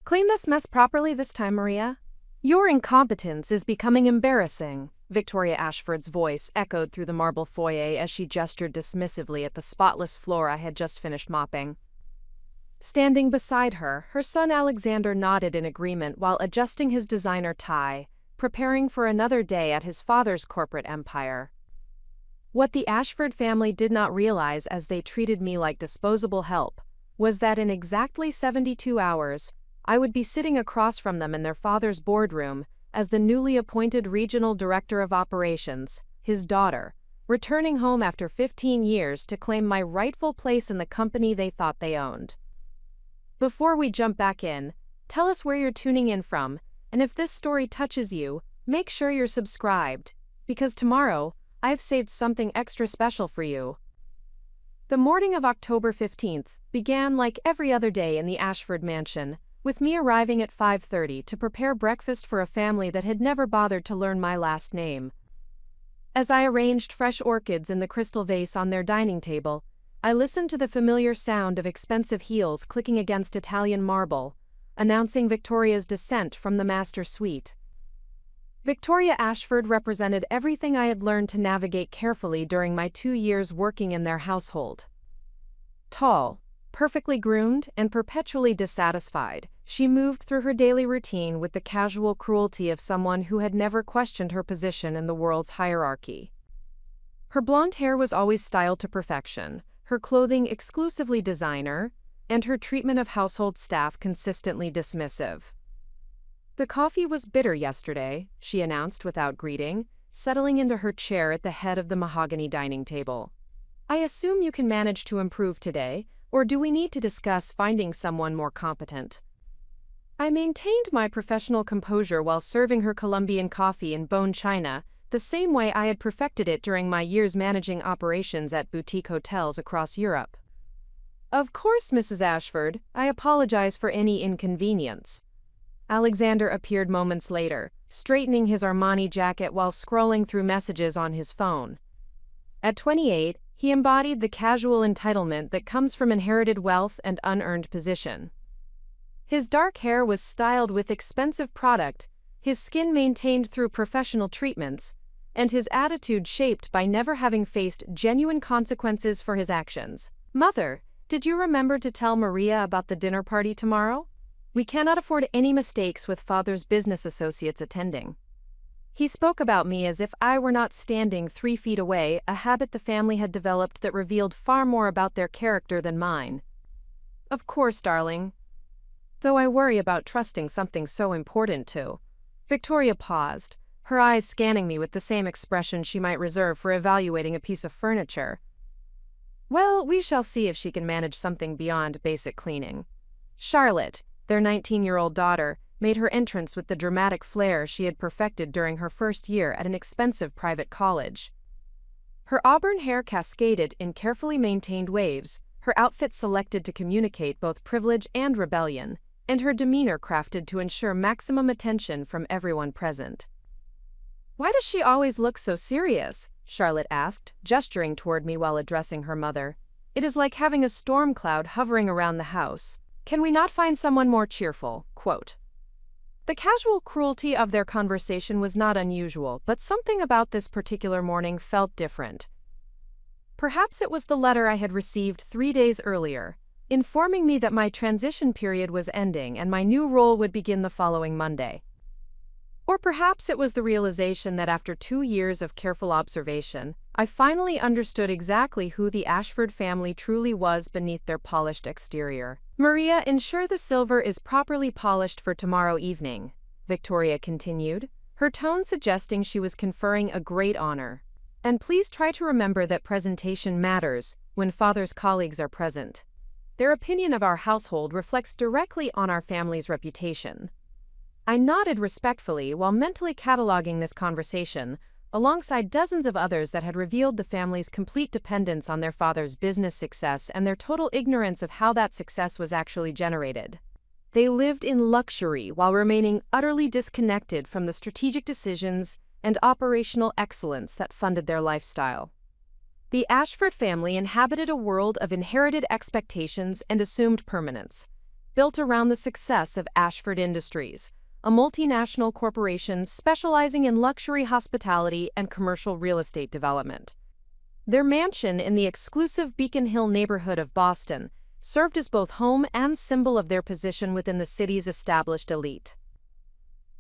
Clean this mess properly this time, Maria. Your incompetence is becoming embarrassing. Victoria Ashford's voice echoed through the marble foyer as she gestured dismissively at the spotless floor I had just finished mopping. Standing beside her, her son Alexander nodded in agreement while adjusting his designer tie, preparing for another day at his father's corporate empire. What the Ashford family did not realize as they treated me like disposable help was that in exactly 72 hours, I would be sitting across from them in their father's boardroom as the newly appointed regional director of operations, his daughter, returning home after 15 years to claim my rightful place in the company they thought they owned. Before we jump back in, tell us where you're tuning in from, and if this story touches you, make sure you're subscribed, because tomorrow, I've saved something extra special for you. The morning of October 15th began like every other day in the Ashford mansion, with me arriving at 5:30 to prepare breakfast for a family that had never bothered to learn my last name. As I arranged fresh orchids in the crystal vase on their dining table, I listened to the familiar sound of expensive heels clicking against Italian marble, announcing Victoria's descent from the master suite. Victoria Ashford represented everything I had learned to navigate carefully during my 2 years working in their household. Tall, perfectly groomed, and perpetually dissatisfied, she moved through her daily routine with the casual cruelty of someone who had never questioned her position in the world's hierarchy. Her blonde hair was always styled to perfection, her clothing exclusively designer, and her treatment of household staff consistently dismissive. "The coffee was bitter yesterday," she announced without greeting, settling into her chair at the head of the mahogany dining table. "I assume you can manage to improve today, or do we need to discuss finding someone more competent?" I maintained my professional composure while serving her Colombian coffee in bone china, the same way I had perfected it during my years managing operations at boutique hotels across Europe. "Of course, Mrs. Ashford, I apologize for any inconvenience." Alexander appeared moments later, straightening his Armani jacket while scrolling through messages on his phone. At 28, he embodied the casual entitlement that comes from inherited wealth and unearned position. His dark hair was styled with expensive product, his skin maintained through professional treatments, and his attitude shaped by never having faced genuine consequences for his actions. "Mother, did you remember to tell Maria about the dinner party tomorrow? We cannot afford any mistakes with father's business associates attending." He spoke about me as if I were not standing 3 feet away, a habit the family had developed that revealed far more about their character than mine. "Of course, darling. Though I worry about trusting something so important to." Victoria paused, her eyes scanning me with the same expression she might reserve for evaluating a piece of furniture. "Well, we shall see if she can manage something beyond basic cleaning." Charlotte, their 19-year-old daughter, made her entrance with the dramatic flair she had perfected during her first year at an expensive private college. Her auburn hair cascaded in carefully maintained waves, her outfit selected to communicate both privilege and rebellion, and her demeanor crafted to ensure maximum attention from everyone present. "Why does she always look so serious?" Charlotte asked, gesturing toward me while addressing her mother. "It is like having a storm cloud hovering around the house. Can we not find someone more cheerful?" Quote. The casual cruelty of their conversation was not unusual, but something about this particular morning felt different. Perhaps it was the letter I had received 3 days earlier, informing me that my transition period was ending and my new role would begin the following Monday. Or perhaps it was the realization that after 2 years of careful observation, I finally understood exactly who the Ashford family truly was beneath their polished exterior. "Maria, ensure the silver is properly polished for tomorrow evening," Victoria continued, her tone suggesting she was conferring a great honor. "And please try to remember that presentation matters when father's colleagues are present. Their opinion of our household reflects directly on our family's reputation." I nodded respectfully while mentally cataloging this conversation, alongside dozens of others that had revealed the family's complete dependence on their father's business success and their total ignorance of how that success was actually generated. They lived in luxury while remaining utterly disconnected from the strategic decisions and operational excellence that funded their lifestyle. The Ashford family inhabited a world of inherited expectations and assumed permanence. built around the success of Ashford Industries, a multinational corporation specializing in luxury hospitality and commercial real estate development. Their mansion in the exclusive Beacon Hill neighborhood of Boston served as both home and symbol of their position within the city's established elite.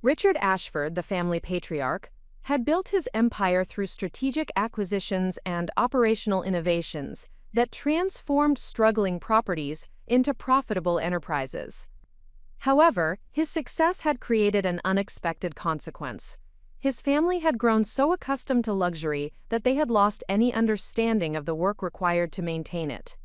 Richard Ashford, the family patriarch, had built his empire through strategic acquisitions and operational innovations that transformed struggling properties into profitable enterprises. However, his success had created an unexpected consequence. His family had grown so accustomed to luxury that they had lost any understanding of the work required to maintain it.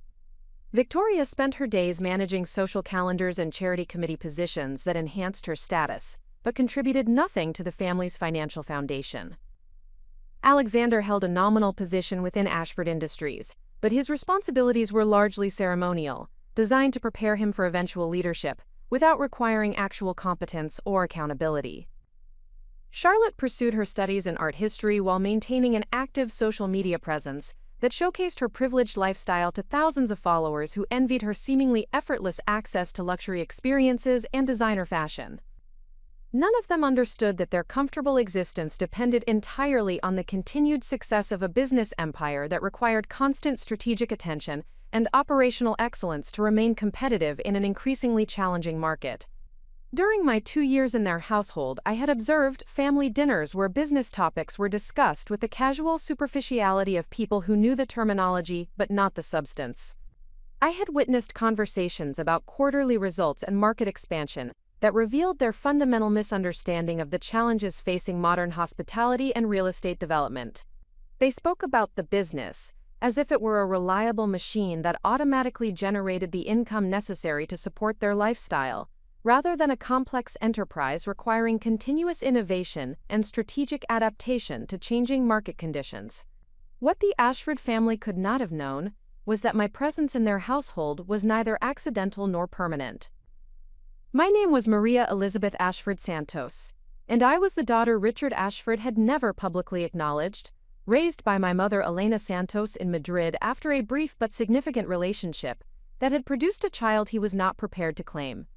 Victoria spent her days managing social calendars and charity committee positions that enhanced her status, but contributed nothing to the family's financial foundation. Alexander held a nominal position within Ashford Industries, but his responsibilities were largely ceremonial, designed to prepare him for eventual leadership, without requiring actual competence or accountability. Charlotte pursued her studies in art history while maintaining an active social media presence that showcased her privileged lifestyle to thousands of followers who envied her seemingly effortless access to luxury experiences and designer fashion. None of them understood that their comfortable existence depended entirely on the continued success of a business empire that required constant strategic attention and operational excellence to remain competitive in an increasingly challenging market. During my 2 years in their household, I had observed family dinners where business topics were discussed with the casual superficiality of people who knew the terminology but not the substance. I had witnessed conversations about quarterly results and market expansion that revealed their fundamental misunderstanding of the challenges facing modern hospitality and real estate development. They spoke about the business as if it were a reliable machine that automatically generated the income necessary to support their lifestyle, rather than a complex enterprise requiring continuous innovation and strategic adaptation to changing market conditions. What the Ashford family could not have known was that my presence in their household was neither accidental nor permanent. My name was Maria Elizabeth Ashford Santos, and I was the daughter Richard Ashford had never publicly acknowledged, raised by my mother Elena Santos in Madrid after a brief but significant relationship that had produced a child he was not prepared to claim.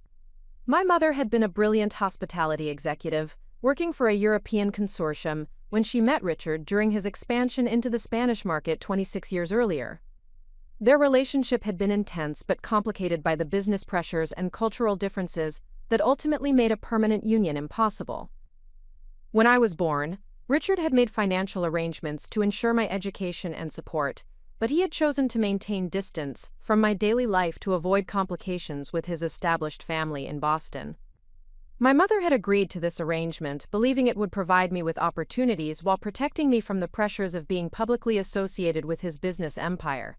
My mother had been a brilliant hospitality executive, working for a European consortium, when she met Richard during his expansion into the Spanish market 26 years earlier. Their relationship had been intense but complicated by the business pressures and cultural differences that ultimately made a permanent union impossible. When I was born, Richard had made financial arrangements to ensure my education and support, but he had chosen to maintain distance from my daily life to avoid complications with his established family in Boston. My mother had agreed to this arrangement, believing it would provide me with opportunities while protecting me from the pressures of being publicly associated with his business empire.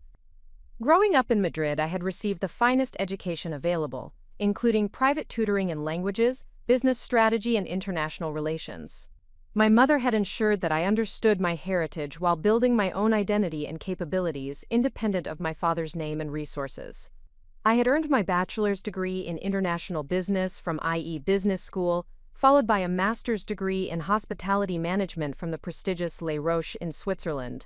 Growing up in Madrid, I had received the finest education available, including private tutoring in languages, business strategy, and international relations. My mother had ensured that I understood my heritage while building my own identity and capabilities independent of my father's name and resources. I had earned my bachelor's degree in international business from IE Business School, followed by a master's degree in hospitality management from the prestigious Les Roches in Switzerland.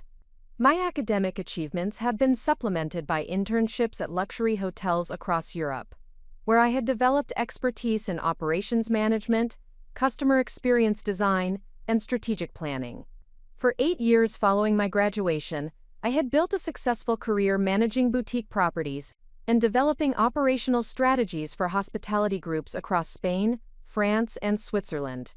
My academic achievements had been supplemented by internships at luxury hotels across Europe, where I had developed expertise in operations management, customer experience design, and strategic planning. For 8 years following my graduation, I had built a successful career managing boutique properties and developing operational strategies for hospitality groups across Spain, France, and Switzerland.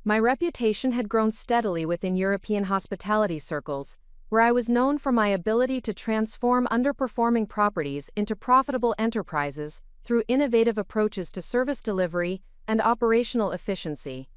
My reputation had grown steadily within European hospitality circles, where I was known for my ability to transform underperforming properties into profitable enterprises through innovative approaches to service delivery and operational efficiency.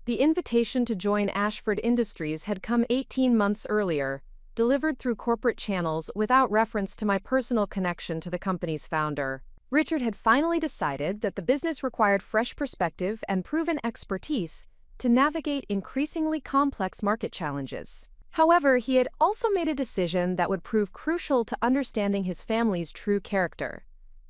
The invitation to join Ashford Industries had come 18 months earlier, delivered through corporate channels without reference to my personal connection to the company's founder. Richard had finally decided that the business required fresh perspective and proven expertise to navigate increasingly complex market challenges. However, he had also made a decision that would prove crucial to understanding his family's true character.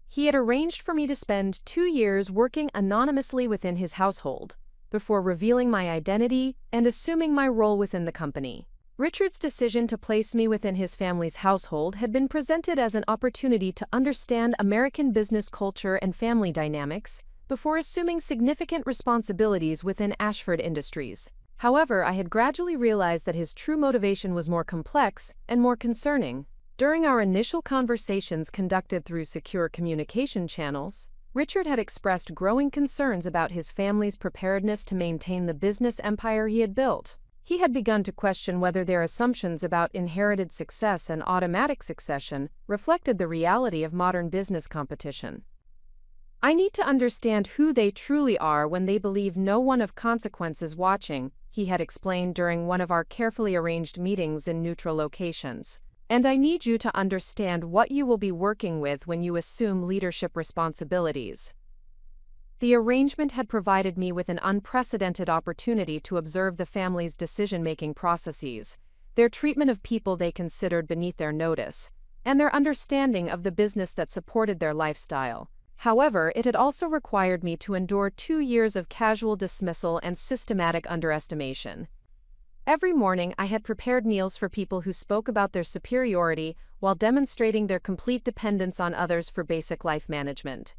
He had arranged for me to spend 2 years working anonymously within his household, before revealing my identity and assuming my role within the company. Richard's decision to place me within his family's household had been presented as an opportunity to understand American business culture and family dynamics before assuming significant responsibilities within Ashford Industries. However, I had gradually realized that his true motivation was more complex and more concerning. During our initial conversations conducted through secure communication channels, Richard had expressed growing concerns about his family's preparedness to maintain the business empire he had built. He had begun to question whether their assumptions about inherited success and automatic succession reflected the reality of modern business competition. "I need to understand who they truly are when they believe no one of consequence is watching," he had explained during one of our carefully arranged meetings in neutral locations. "And I need you to understand what you will be working with when you assume leadership responsibilities." The arrangement had provided me with an unprecedented opportunity to observe the family's decision-making processes, their treatment of people they considered beneath their notice, and their understanding of the business that supported their lifestyle. However, it had also required me to endure 2 years of casual dismissal and systematic underestimation. Every morning, I had prepared meals for people who spoke about their superiority while demonstrating their complete dependence on others for basic life management.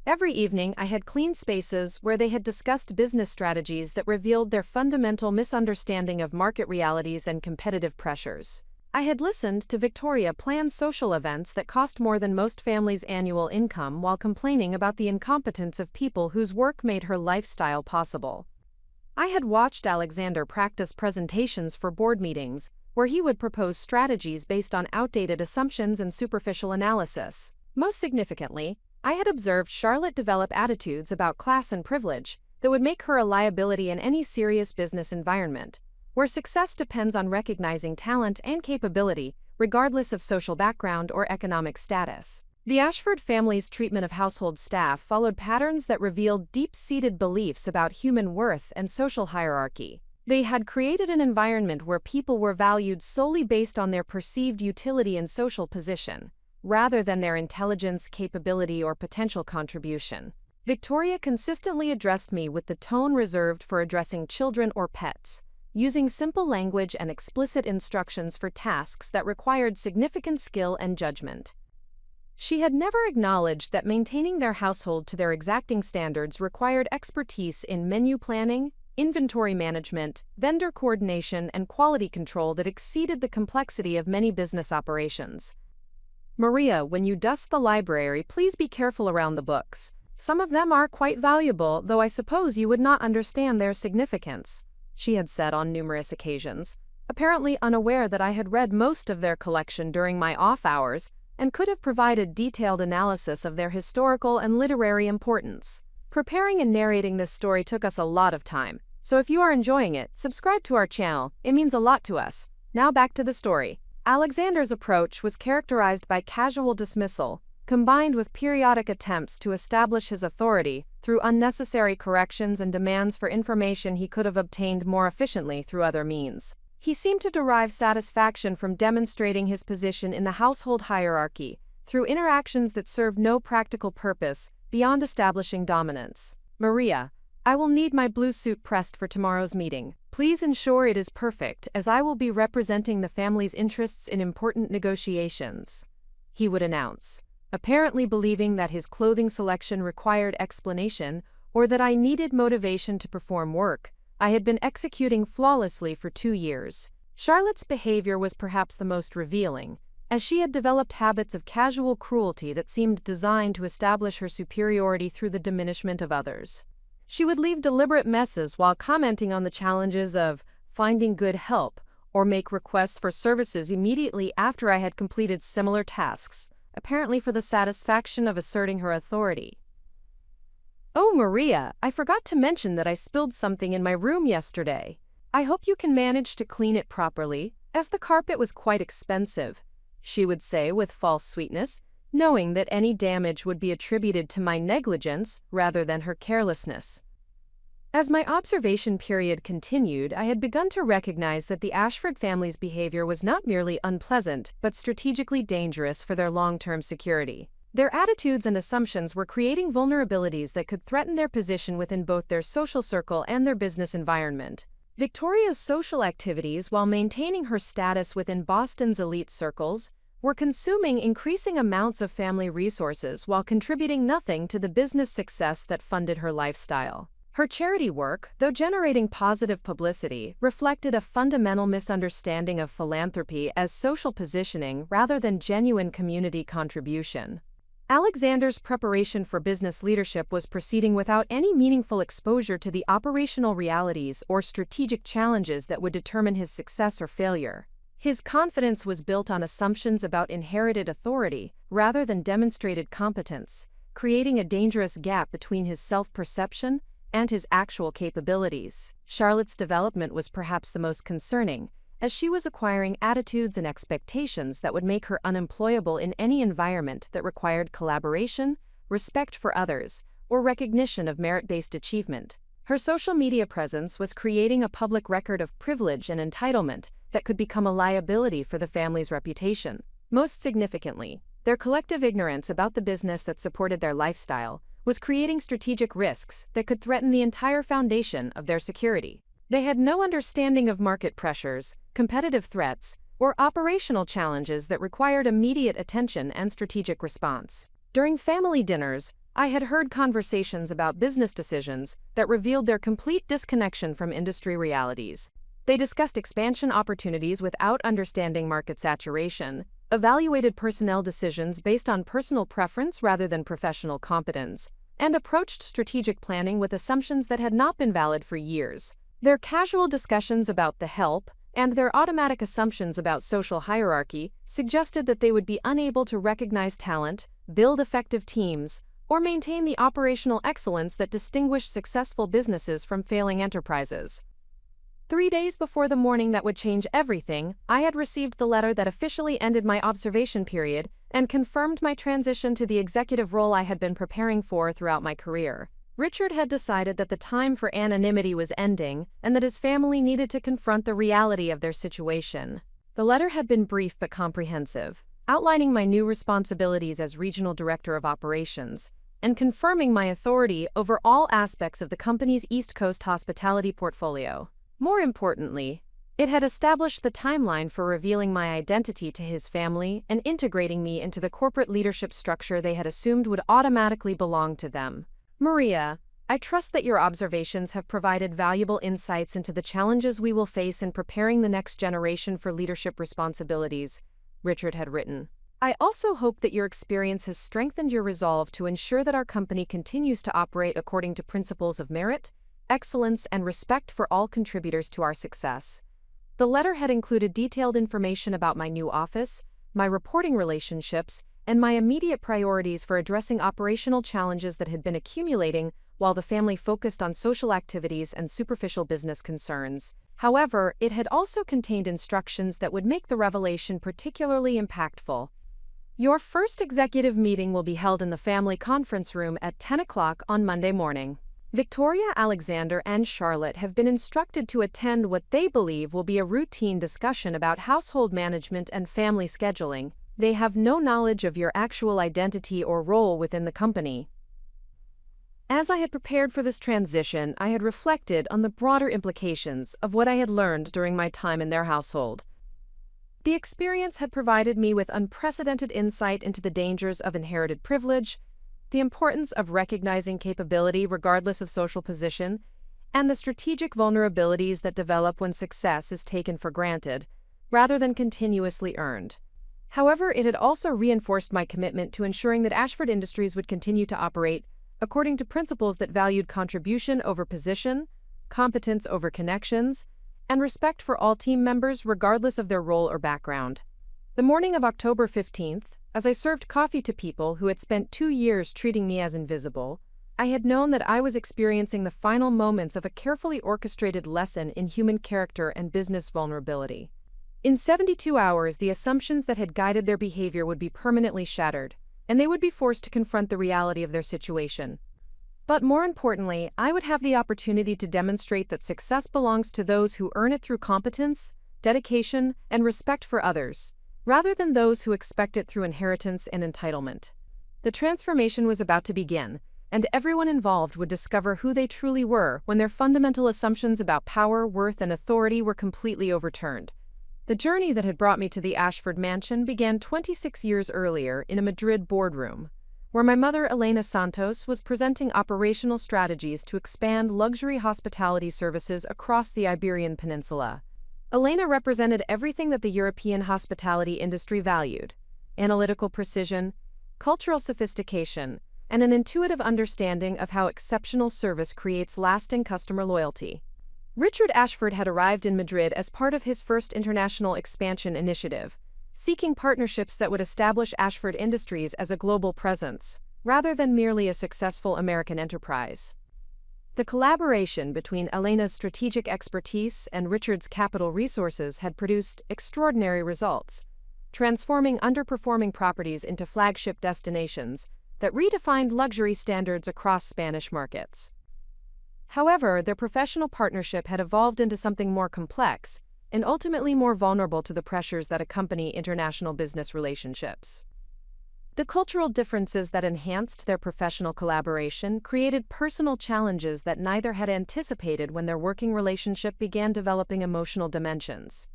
Every evening, I had cleaned spaces where they had discussed business strategies that revealed their fundamental misunderstanding of market realities and competitive pressures. I had listened to Victoria plan social events that cost more than most families' annual income while complaining about the incompetence of people whose work made her lifestyle possible. I had watched Alexander practice presentations for board meetings, where he would propose strategies based on outdated assumptions and superficial analysis. Most significantly, I had observed Charlotte develop attitudes about class and privilege that would make her a liability in any serious business environment, where success depends on recognizing talent and capability, regardless of social background or economic status. The Ashford family's treatment of household staff followed patterns that revealed deep-seated beliefs about human worth and social hierarchy. They had created an environment where people were valued solely based on their perceived utility and social position, rather than their intelligence, capability, or potential contribution. Victoria consistently addressed me with the tone reserved for addressing children or pets, using simple language and explicit instructions for tasks that required significant skill and judgment. She had never acknowledged that maintaining their household to their exacting standards required expertise in menu planning, inventory management, vendor coordination, and quality control that exceeded the complexity of many business operations. "Maria, when you dust the library, please be careful around the books. Some of them are quite valuable, though I suppose you would not understand their significance," she had said on numerous occasions, apparently unaware that I had read most of their collection during my off hours and could have provided detailed analysis of their historical and literary importance. Preparing and narrating this story took us a lot of time, so if you are enjoying it, subscribe to our channel. It means a lot to us. Now back to the story. Alexander's approach was characterized by casual dismissal, combined with periodic attempts to establish his authority through unnecessary corrections and demands for information he could have obtained more efficiently through other means. He seemed to derive satisfaction from demonstrating his position in the household hierarchy through interactions that served no practical purpose beyond establishing dominance. "Maria, I will need my blue suit pressed for tomorrow's meeting. Please ensure it is perfect, as I will be representing the family's interests in important negotiations," he would announce, apparently believing that his clothing selection required explanation or that I needed motivation to perform work I had been executing flawlessly for 2 years. Charlotte's behavior was perhaps the most revealing, as she had developed habits of casual cruelty that seemed designed to establish her superiority through the diminishment of others. She would leave deliberate messes while commenting on the challenges of finding good help or make requests for services immediately after I had completed similar tasks, apparently for the satisfaction of asserting her authority. "Oh, Maria, I forgot to mention that I spilled something in my room yesterday. I hope you can manage to clean it properly, as the carpet was quite expensive," she would say with false sweetness, knowing that any damage would be attributed to my negligence rather than her carelessness. As my observation period continued, I had begun to recognize that the Ashford family's behavior was not merely unpleasant, but strategically dangerous for their long-term security. Their attitudes and assumptions were creating vulnerabilities that could threaten their position within both their social circle and their business environment. Victoria's social activities, while maintaining her status within Boston's elite circles, were consuming increasing amounts of family resources while contributing nothing to the business success that funded her lifestyle. Her charity work, though generating positive publicity, reflected a fundamental misunderstanding of philanthropy as social positioning rather than genuine community contribution. Alexander's preparation for business leadership was proceeding without any meaningful exposure to the operational realities or strategic challenges that would determine his success or failure. His confidence was built on assumptions about inherited authority rather than demonstrated competence, creating a dangerous gap between his self-perception and his actual capabilities. Charlotte's development was perhaps the most concerning, as she was acquiring attitudes and expectations that would make her unemployable in any environment that required collaboration, respect for others, or recognition of merit-based achievement. Her social media presence was creating a public record of privilege and entitlement that could become a liability for the family's reputation. Most significantly, their collective ignorance about the business that supported their lifestyle was creating strategic risks that could threaten the entire foundation of their security. They had no understanding of market pressures, competitive threats, or operational challenges that required immediate attention and strategic response. During family dinners, I had heard conversations about business decisions that revealed their complete disconnection from industry realities. They discussed expansion opportunities without understanding market saturation, evaluated personnel decisions based on personal preference rather than professional competence, and approached strategic planning with assumptions that had not been valid for years. Their casual discussions about the help and their automatic assumptions about social hierarchy suggested that they would be unable to recognize talent, build effective teams, or maintain the operational excellence that distinguished successful businesses from failing enterprises. 3 days before the morning that would change everything, I had received the letter that officially ended my observation period and confirmed my transition to the executive role I had been preparing for throughout my career. Richard had decided that the time for anonymity was ending and that his family needed to confront the reality of their situation. The letter had been brief but comprehensive, outlining my new responsibilities as Regional Director of Operations and confirming my authority over all aspects of the company's East Coast hospitality portfolio. More importantly, it had established the timeline for revealing my identity to his family and integrating me into the corporate leadership structure they had assumed would automatically belong to them. Maria, I trust that your observations have provided valuable insights into the challenges we will face in preparing the next generation for leadership responsibilities, Richard had written. I also hope that your experience has strengthened your resolve to ensure that our company continues to operate according to principles of merit, excellence, and respect for all contributors to our success. The letter had included detailed information about my new office, my reporting relationships, and my immediate priorities for addressing operational challenges that had been accumulating while the family focused on social activities and superficial business concerns. However, it had also contained instructions that would make the revelation particularly impactful. Your first executive meeting will be held in the family conference room at 10 o'clock on Monday morning. Victoria, Alexander, and Charlotte have been instructed to attend what they believe will be a routine discussion about household management and family scheduling. They have no knowledge of your actual identity or role within the company. As I had prepared for this transition, I had reflected on the broader implications of what I had learned during my time in their household. The experience had provided me with unprecedented insight into the dangers of inherited privilege, the importance of recognizing capability regardless of social position, and the strategic vulnerabilities that develop when success is taken for granted, rather than continuously earned. However, it had also reinforced my commitment to ensuring that Ashford Industries would continue to operate according to principles that valued contribution over position, competence over connections, and respect for all team members regardless of their role or background. The morning of October 15th, as I served coffee to people who had spent 2 years treating me as invisible, I had known that I was experiencing the final moments of a carefully orchestrated lesson in human character and business vulnerability. In 72 hours, the assumptions that had guided their behavior would be permanently shattered, and they would be forced to confront the reality of their situation. But more importantly, I would have the opportunity to demonstrate that success belongs to those who earn it through competence, dedication, and respect for others, rather than those who expect it through inheritance and entitlement. The transformation was about to begin, and everyone involved would discover who they truly were when their fundamental assumptions about power, worth, and authority were completely overturned. The journey that had brought me to the Ashford Mansion began 26 years earlier in a Madrid boardroom, where my mother, Elena Santos, was presenting operational strategies to expand luxury hospitality services across the Iberian Peninsula. Elena represented everything that the European hospitality industry valued: analytical precision, cultural sophistication, and an intuitive understanding of how exceptional service creates lasting customer loyalty. Richard Ashford had arrived in Madrid as part of his first international expansion initiative, seeking partnerships that would establish Ashford Industries as a global presence, rather than merely a successful American enterprise. The collaboration between Elena's strategic expertise and Richard's capital resources had produced extraordinary results, transforming underperforming properties into flagship destinations that redefined luxury standards across Spanish markets. However, their professional partnership had evolved into something more complex and ultimately more vulnerable to the pressures that accompany international business relationships. The cultural differences that enhanced their professional collaboration created personal challenges that neither had anticipated when their working relationship began developing emotional dimensions.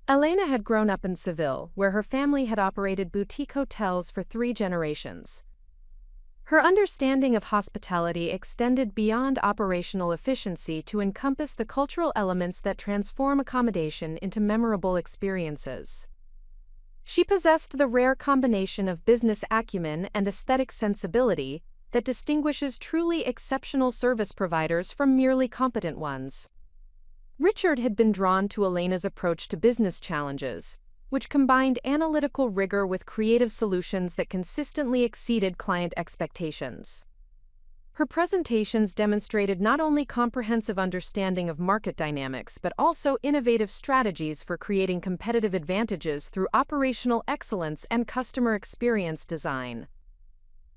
Elena had grown up in Seville, where her family had operated boutique hotels for 3 generations. Her understanding of hospitality extended beyond operational efficiency to encompass the cultural elements that transform accommodation into memorable experiences. She possessed the rare combination of business acumen and aesthetic sensibility that distinguishes truly exceptional service providers from merely competent ones. Richard had been drawn to Elena's approach to business challenges, which combined analytical rigor with creative solutions that consistently exceeded client expectations. Her presentations demonstrated not only comprehensive understanding of market dynamics but also innovative strategies for creating competitive advantages through operational excellence and customer experience design.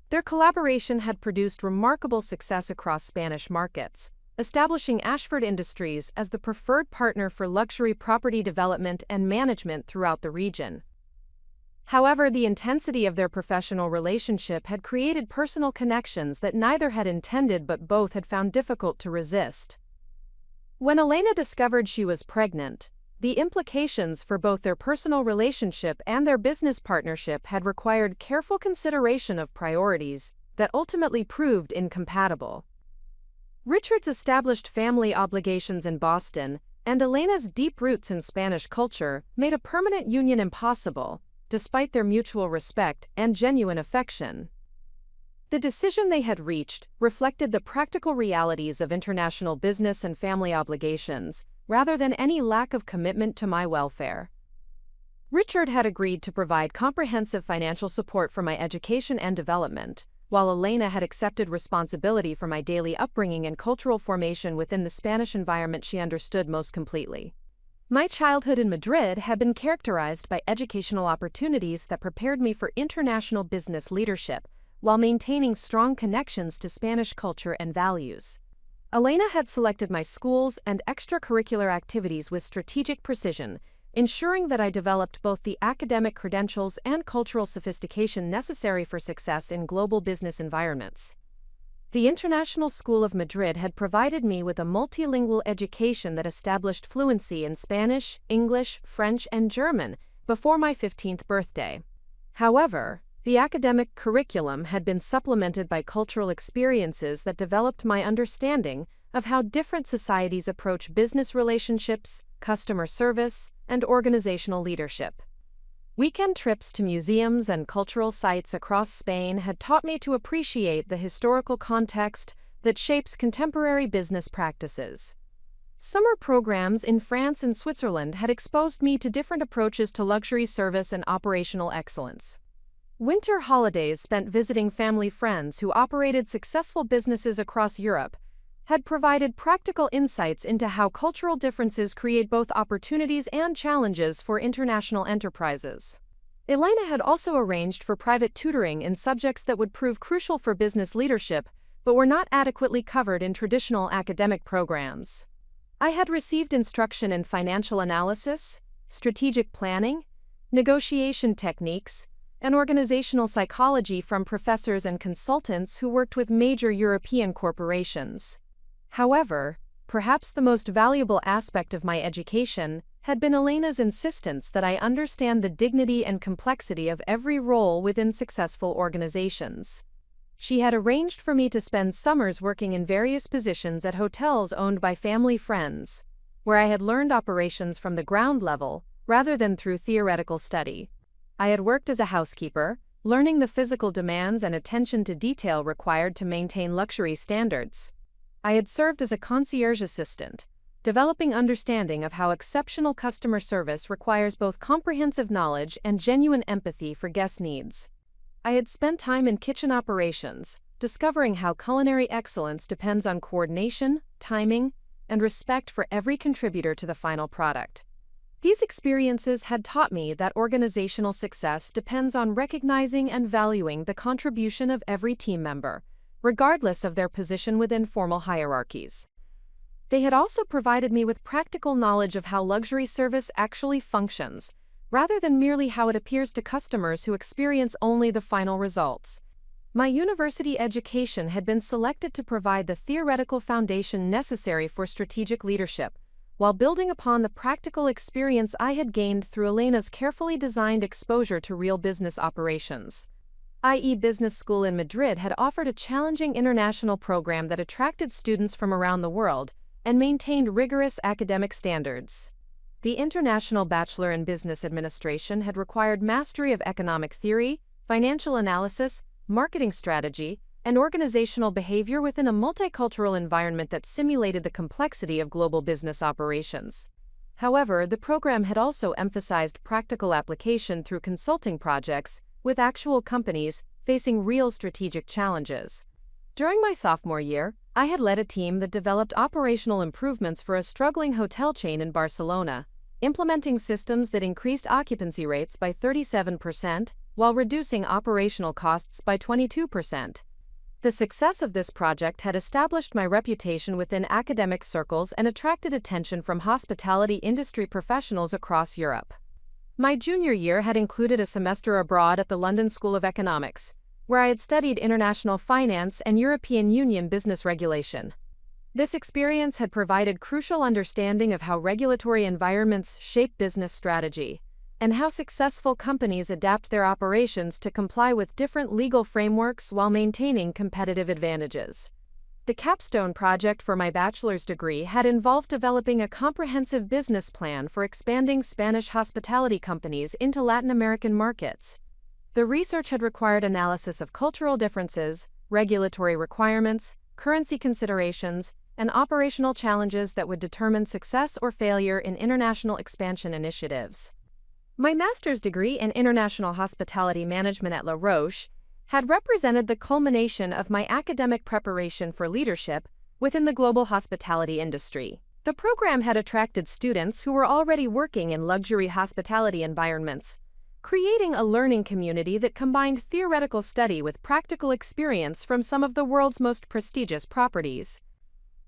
Their collaboration had produced remarkable success across Spanish markets, establishing Ashford Industries as the preferred partner for luxury property development and management throughout the region. However, the intensity of their professional relationship had created personal connections that neither had intended but both had found difficult to resist. When Elena discovered she was pregnant, the implications for both their personal relationship and their business partnership had required careful consideration of priorities that ultimately proved incompatible. Richard's established family obligations in Boston and Elena's deep roots in Spanish culture made a permanent union impossible, despite their mutual respect and genuine affection. The decision they had reached reflected the practical realities of international business and family obligations, rather than any lack of commitment to my welfare. Richard had agreed to provide comprehensive financial support for my education and development, while Elena had accepted responsibility for my daily upbringing and cultural formation within the Spanish environment she understood most completely. My childhood in Madrid had been characterized by educational opportunities that prepared me for international business leadership, while maintaining strong connections to Spanish culture and values. Elena had selected my schools and extracurricular activities with strategic precision, ensuring that I developed both the academic credentials and cultural sophistication necessary for success in global business environments. The International School of Madrid had provided me with a multilingual education that established fluency in Spanish, English, French, and German before my 15th birthday. However, the academic curriculum had been supplemented by cultural experiences that developed my understanding of how different societies approach business relationships, customer service, and organizational leadership. Weekend trips to museums and cultural sites across Spain had taught me to appreciate the historical context that shapes contemporary business practices. Summer programs in France and Switzerland had exposed me to different approaches to luxury service and operational excellence. Winter holidays spent visiting family friends who operated successful businesses across Europe had provided practical insights into how cultural differences create both opportunities and challenges for international enterprises. Elena had also arranged for private tutoring in subjects that would prove crucial for business leadership, but were not adequately covered in traditional academic programs. I had received instruction in financial analysis, strategic planning, negotiation techniques, and organizational psychology from professors and consultants who worked with major European corporations. However, perhaps the most valuable aspect of my education had been Elena's insistence that I understand the dignity and complexity of every role within successful organizations. She had arranged for me to spend summers working in various positions at hotels owned by family friends, where I had learned operations from the ground level rather than through theoretical study. I had worked as a housekeeper, learning the physical demands and attention to detail required to maintain luxury standards. I had served as a concierge assistant, developing understanding of how exceptional customer service requires both comprehensive knowledge and genuine empathy for guest needs. I had spent time in kitchen operations, discovering how culinary excellence depends on coordination, timing, and respect for every contributor to the final product. These experiences had taught me that organizational success depends on recognizing and valuing the contribution of every team member, regardless of their position within formal hierarchies. They had also provided me with practical knowledge of how luxury service actually functions, rather than merely how it appears to customers who experience only the final results. My university education had been selected to provide the theoretical foundation necessary for strategic leadership, while building upon the practical experience I had gained through Elena's carefully designed exposure to real business operations. IE Business School in Madrid had offered a challenging international program that attracted students from around the world and maintained rigorous academic standards. The International Bachelor in Business Administration had required mastery of economic theory, financial analysis, marketing strategy, and organizational behavior within a multicultural environment that simulated the complexity of global business operations. However, the program had also emphasized practical application through consulting projects with actual companies facing real strategic challenges. During my sophomore year, I had led a team that developed operational improvements for a struggling hotel chain in Barcelona, implementing systems that increased occupancy rates by 37% while reducing operational costs by 22%. The success of this project had established my reputation within academic circles and attracted attention from hospitality industry professionals across Europe. My junior year had included a semester abroad at the London School of Economics, where I had studied international finance and European Union business regulation. This experience had provided crucial understanding of how regulatory environments shape business strategy, and how successful companies adapt their operations to comply with different legal frameworks while maintaining competitive advantages. The capstone project for my bachelor's degree had involved developing a comprehensive business plan for expanding Spanish hospitality companies into Latin American markets. The research had required analysis of cultural differences, regulatory requirements, currency considerations, and operational challenges that would determine success or failure in international expansion initiatives. My master's degree in international hospitality management at La Roche had represented the culmination of my academic preparation for leadership within the global hospitality industry. The program had attracted students who were already working in luxury hospitality environments, creating a learning community that combined theoretical study with practical experience from some of the world's most prestigious properties.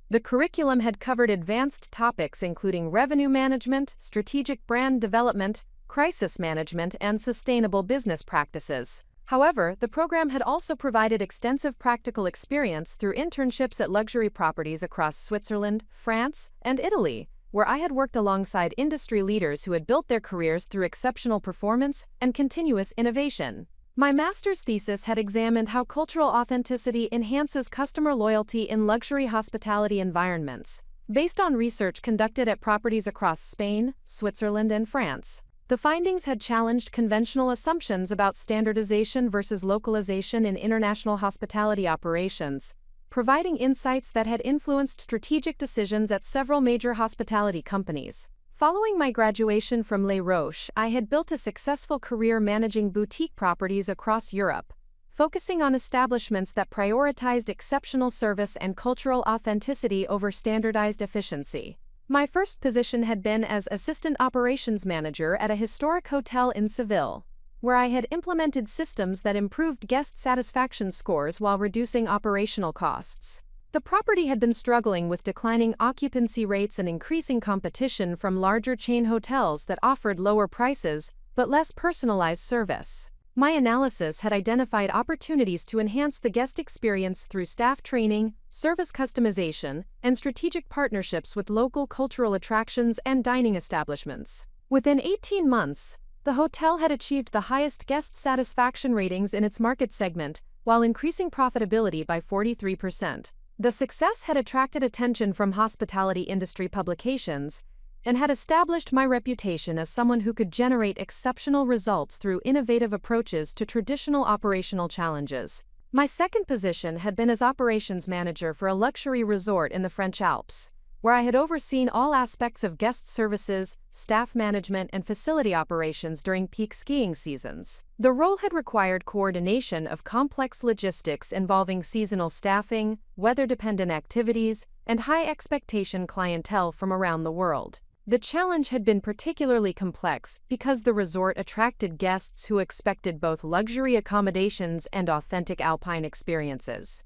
The curriculum had covered advanced topics including revenue management, strategic brand development, crisis management, and sustainable business practices. However, the program had also provided extensive practical experience through internships at luxury properties across Switzerland, France, and Italy, where I had worked alongside industry leaders who had built their careers through exceptional performance and continuous innovation. My master's thesis had examined how cultural authenticity enhances customer loyalty in luxury hospitality environments, based on research conducted at properties across Spain, Switzerland, and France. The findings had challenged conventional assumptions about standardization versus localization in international hospitality operations, providing insights that had influenced strategic decisions at several major hospitality companies. Following my graduation from Les Roches, I had built a successful career managing boutique properties across Europe, focusing on establishments that prioritized exceptional service and cultural authenticity over standardized efficiency. My first position had been as assistant operations manager at a historic hotel in Seville, where I had implemented systems that improved guest satisfaction scores while reducing operational costs. The property had been struggling with declining occupancy rates and increasing competition from larger chain hotels that offered lower prices but less personalized service. My analysis had identified opportunities to enhance the guest experience through staff training, service customization, and strategic partnerships with local cultural attractions and dining establishments. Within 18 months, the hotel had achieved the highest guest satisfaction ratings in its market segment, while increasing profitability by 43%. The success had attracted attention from hospitality industry publications and had established my reputation as someone who could generate exceptional results through innovative approaches to traditional operational challenges. My second position had been as operations manager for a luxury resort in the French Alps, where I had overseen all aspects of guest services, staff management, and facility operations during peak skiing seasons. The role had required coordination of complex logistics involving seasonal staffing, weather-dependent activities, and high-expectation clientele from around the world. The challenge had been particularly complex because the resort attracted guests who expected both luxury accommodations and authentic alpine experiences.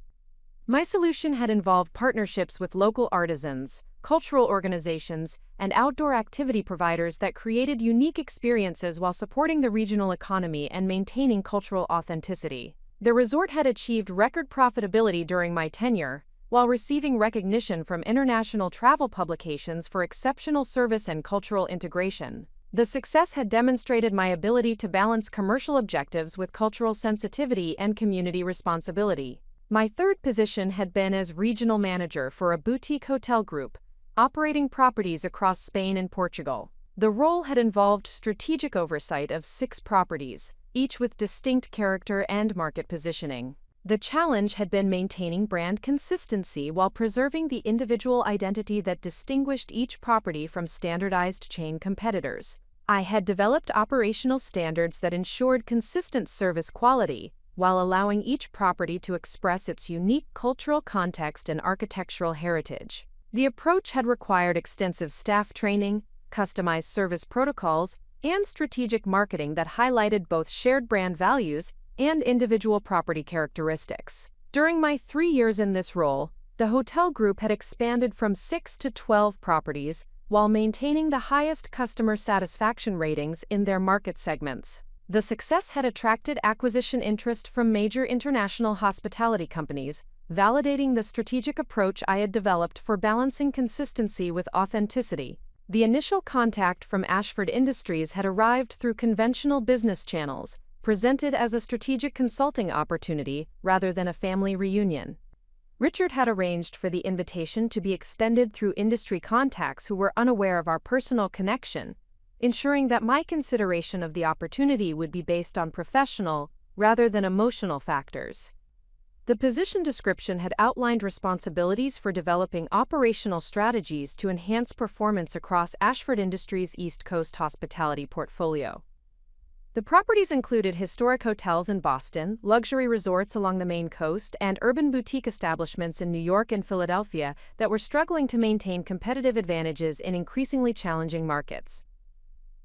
My solution had involved partnerships with local artisans, cultural organizations, and outdoor activity providers that created unique experiences while supporting the regional economy and maintaining cultural authenticity. The resort had achieved record profitability during my tenure, while receiving recognition from international travel publications for exceptional service and cultural integration. The success had demonstrated my ability to balance commercial objectives with cultural sensitivity and community responsibility. My third position had been as regional manager for a boutique hotel group, operating properties across Spain and Portugal. The role had involved strategic oversight of 6 properties, each with distinct character and market positioning. The challenge had been maintaining brand consistency while preserving the individual identity that distinguished each property from standardized chain competitors. I had developed operational standards that ensured consistent service quality, while allowing each property to express its unique cultural context and architectural heritage. The approach had required extensive staff training, customized service protocols, and strategic marketing that highlighted both shared brand values and individual property characteristics. During my 3 years in this role, the hotel group had expanded from 6 to 12 properties while maintaining the highest customer satisfaction ratings in their market segments. The success had attracted acquisition interest from major international hospitality companies, validating the strategic approach I had developed for balancing consistency with authenticity. The initial contact from Ashford Industries had arrived through conventional business channels, presented as a strategic consulting opportunity rather than a family reunion. Richard had arranged for the invitation to be extended through industry contacts who were unaware of our personal connection, ensuring that my consideration of the opportunity would be based on professional rather than emotional factors. The position description had outlined responsibilities for developing operational strategies to enhance performance across Ashford Industries' East Coast hospitality portfolio. The properties included historic hotels in Boston, luxury resorts along the Maine coast, and urban boutique establishments in New York and Philadelphia that were struggling to maintain competitive advantages in increasingly challenging markets.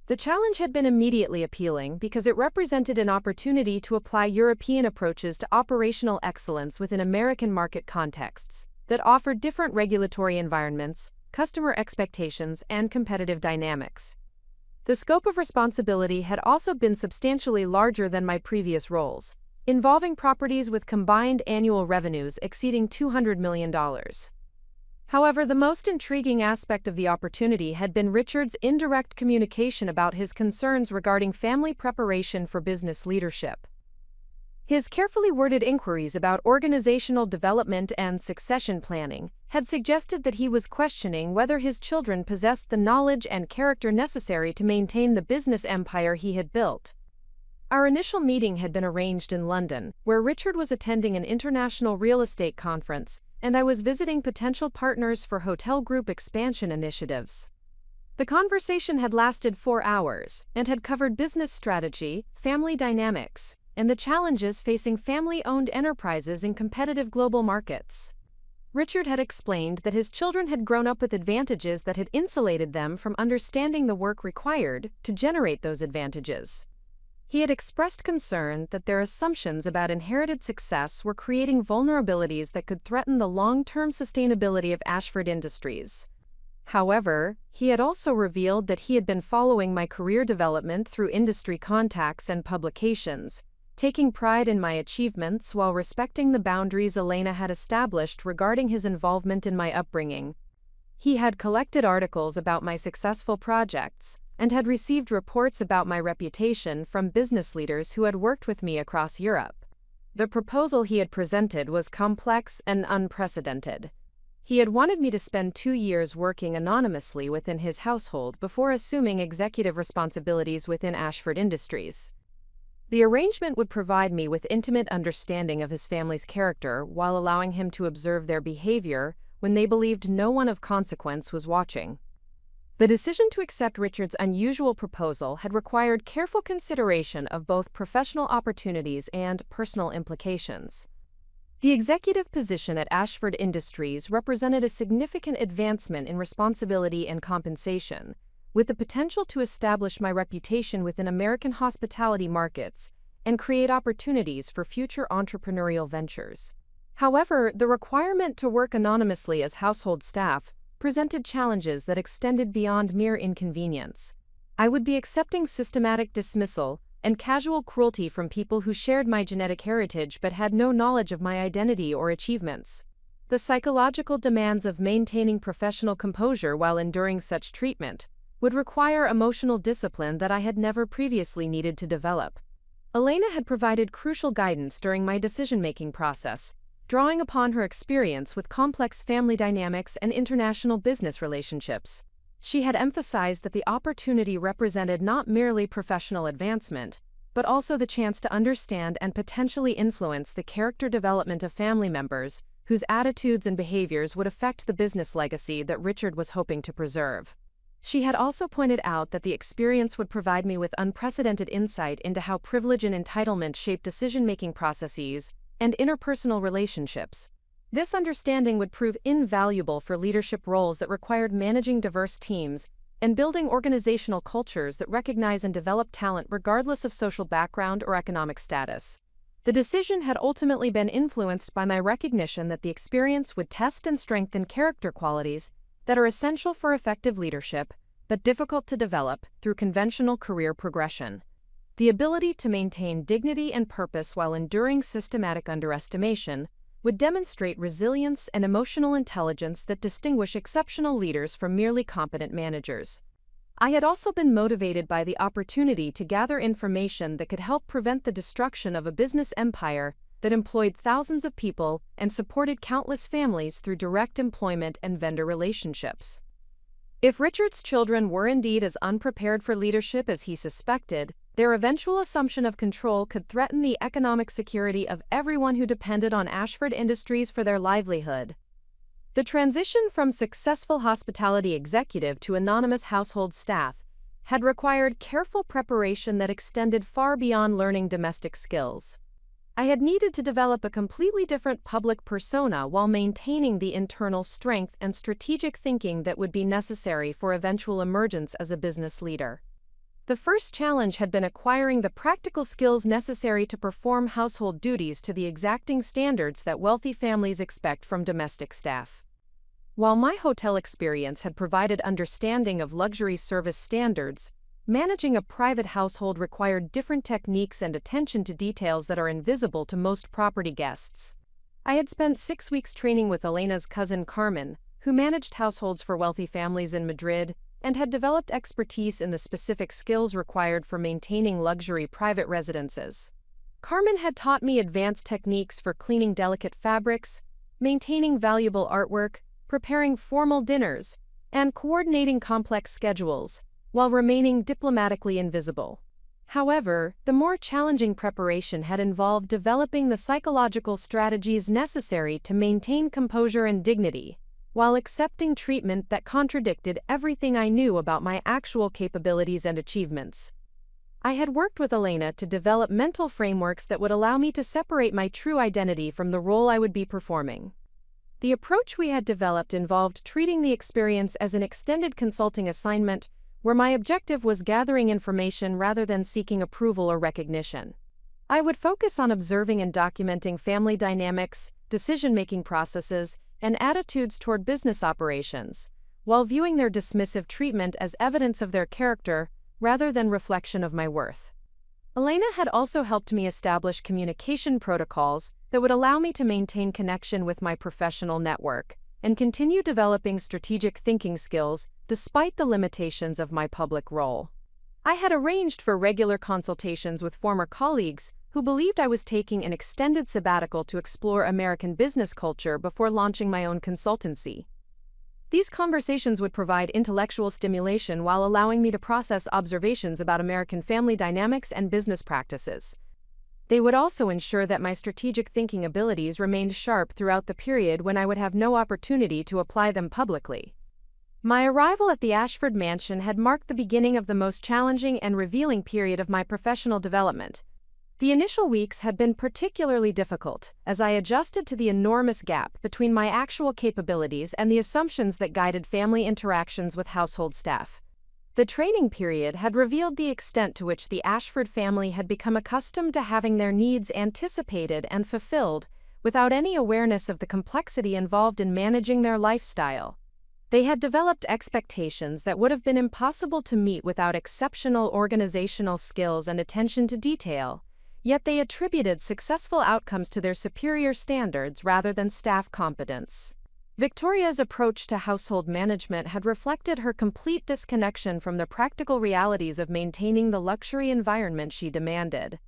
The challenge had been immediately appealing because it represented an opportunity to apply European approaches to operational excellence within American market contexts that offered different regulatory environments, customer expectations, and competitive dynamics. The scope of responsibility had also been substantially larger than my previous roles, involving properties with combined annual revenues exceeding $200 million. However, the most intriguing aspect of the opportunity had been Richard's indirect communication about his concerns regarding family preparation for business leadership. His carefully worded inquiries about organizational development and succession planning had suggested that he was questioning whether his children possessed the knowledge and character necessary to maintain the business empire he had built. Our initial meeting had been arranged in London, where Richard was attending an international real estate conference, and I was visiting potential partners for hotel group expansion initiatives. The conversation had lasted 4 hours and had covered business strategy, family dynamics, and the challenges facing family-owned enterprises in competitive global markets. Richard had explained that his children had grown up with advantages that had insulated them from understanding the work required to generate those advantages. He had expressed concern that their assumptions about inherited success were creating vulnerabilities that could threaten the long-term sustainability of Ashford Industries. However, he had also revealed that he had been following my career development through industry contacts and publications, taking pride in my achievements while respecting the boundaries Elena had established regarding his involvement in my upbringing. He had collected articles about my successful projects and had received reports about my reputation from business leaders who had worked with me across Europe. The proposal he had presented was complex and unprecedented. He had wanted me to spend 2 years working anonymously within his household before assuming executive responsibilities within Ashford Industries. The arrangement would provide me with intimate understanding of his family's character while allowing him to observe their behavior when they believed no one of consequence was watching. The decision to accept Richard's unusual proposal had required careful consideration of both professional opportunities and personal implications. The executive position at Ashford Industries represented a significant advancement in responsibility and compensation, with the potential to establish my reputation within American hospitality markets and create opportunities for future entrepreneurial ventures. However, the requirement to work anonymously as household staff presented challenges that extended beyond mere inconvenience. I would be accepting systematic dismissal and casual cruelty from people who shared my genetic heritage but had no knowledge of my identity or achievements. The psychological demands of maintaining professional composure while enduring such treatment would require emotional discipline that I had never previously needed to develop. Elena had provided crucial guidance during my decision-making process, drawing upon her experience with complex family dynamics and international business relationships. She had emphasized that the opportunity represented not merely professional advancement, but also the chance to understand and potentially influence the character development of family members whose attitudes and behaviors would affect the business legacy that Richard was hoping to preserve. She had also pointed out that the experience would provide me with unprecedented insight into how privilege and entitlement shape decision-making processes and interpersonal relationships. This understanding would prove invaluable for leadership roles that required managing diverse teams and building organizational cultures that recognize and develop talent regardless of social background or economic status. The decision had ultimately been influenced by my recognition that the experience would test and strengthen character qualities that are essential for effective leadership, but difficult to develop through conventional career progression. The ability to maintain dignity and purpose while enduring systematic underestimation would demonstrate resilience and emotional intelligence that distinguish exceptional leaders from merely competent managers. I had also been motivated by the opportunity to gather information that could help prevent the destruction of a business empire that employed thousands of people and supported countless families through direct employment and vendor relationships. If Richard's children were indeed as unprepared for leadership as he suspected, their eventual assumption of control could threaten the economic security of everyone who depended on Ashford Industries for their livelihood. The transition from successful hospitality executive to anonymous household staff had required careful preparation that extended far beyond learning domestic skills. I had needed to develop a completely different public persona while maintaining the internal strength and strategic thinking that would be necessary for eventual emergence as a business leader. The first challenge had been acquiring the practical skills necessary to perform household duties to the exacting standards that wealthy families expect from domestic staff. While my hotel experience had provided understanding of luxury service standards, managing a private household required different techniques and attention to details that are invisible to most property guests. I had spent 6 weeks training with Elena's cousin Carmen, who managed households for wealthy families in Madrid, and had developed expertise in the specific skills required for maintaining luxury private residences. Carmen had taught me advanced techniques for cleaning delicate fabrics, maintaining valuable artwork, preparing formal dinners, and coordinating complex schedules, while remaining diplomatically invisible. However, the more challenging preparation had involved developing the psychological strategies necessary to maintain composure and dignity, while accepting treatment that contradicted everything I knew about my actual capabilities and achievements. I had worked with Elena to develop mental frameworks that would allow me to separate my true identity from the role I would be performing. The approach we had developed involved treating the experience as an extended consulting assignment where my objective was gathering information rather than seeking approval or recognition. I would focus on observing and documenting family dynamics, decision-making processes, and attitudes toward business operations, while viewing their dismissive treatment as evidence of their character rather than reflection of my worth. Elena had also helped me establish communication protocols that would allow me to maintain connection with my professional network and continue developing strategic thinking skills despite the limitations of my public role. I had arranged for regular consultations with former colleagues who believed I was taking an extended sabbatical to explore American business culture before launching my own consultancy. These conversations would provide intellectual stimulation while allowing me to process observations about American family dynamics and business practices. They would also ensure that my strategic thinking abilities remained sharp throughout the period when I would have no opportunity to apply them publicly. My arrival at the Ashford Mansion had marked the beginning of the most challenging and revealing period of my professional development. The initial weeks had been particularly difficult, as I adjusted to the enormous gap between my actual capabilities and the assumptions that guided family interactions with household staff. The training period had revealed the extent to which the Ashford family had become accustomed to having their needs anticipated and fulfilled, without any awareness of the complexity involved in managing their lifestyle. They had developed expectations that would have been impossible to meet without exceptional organizational skills and attention to detail. Yet they attributed successful outcomes to their superior standards rather than staff competence. Victoria's approach to household management had reflected her complete disconnection from the practical realities of maintaining the luxury environment she demanded.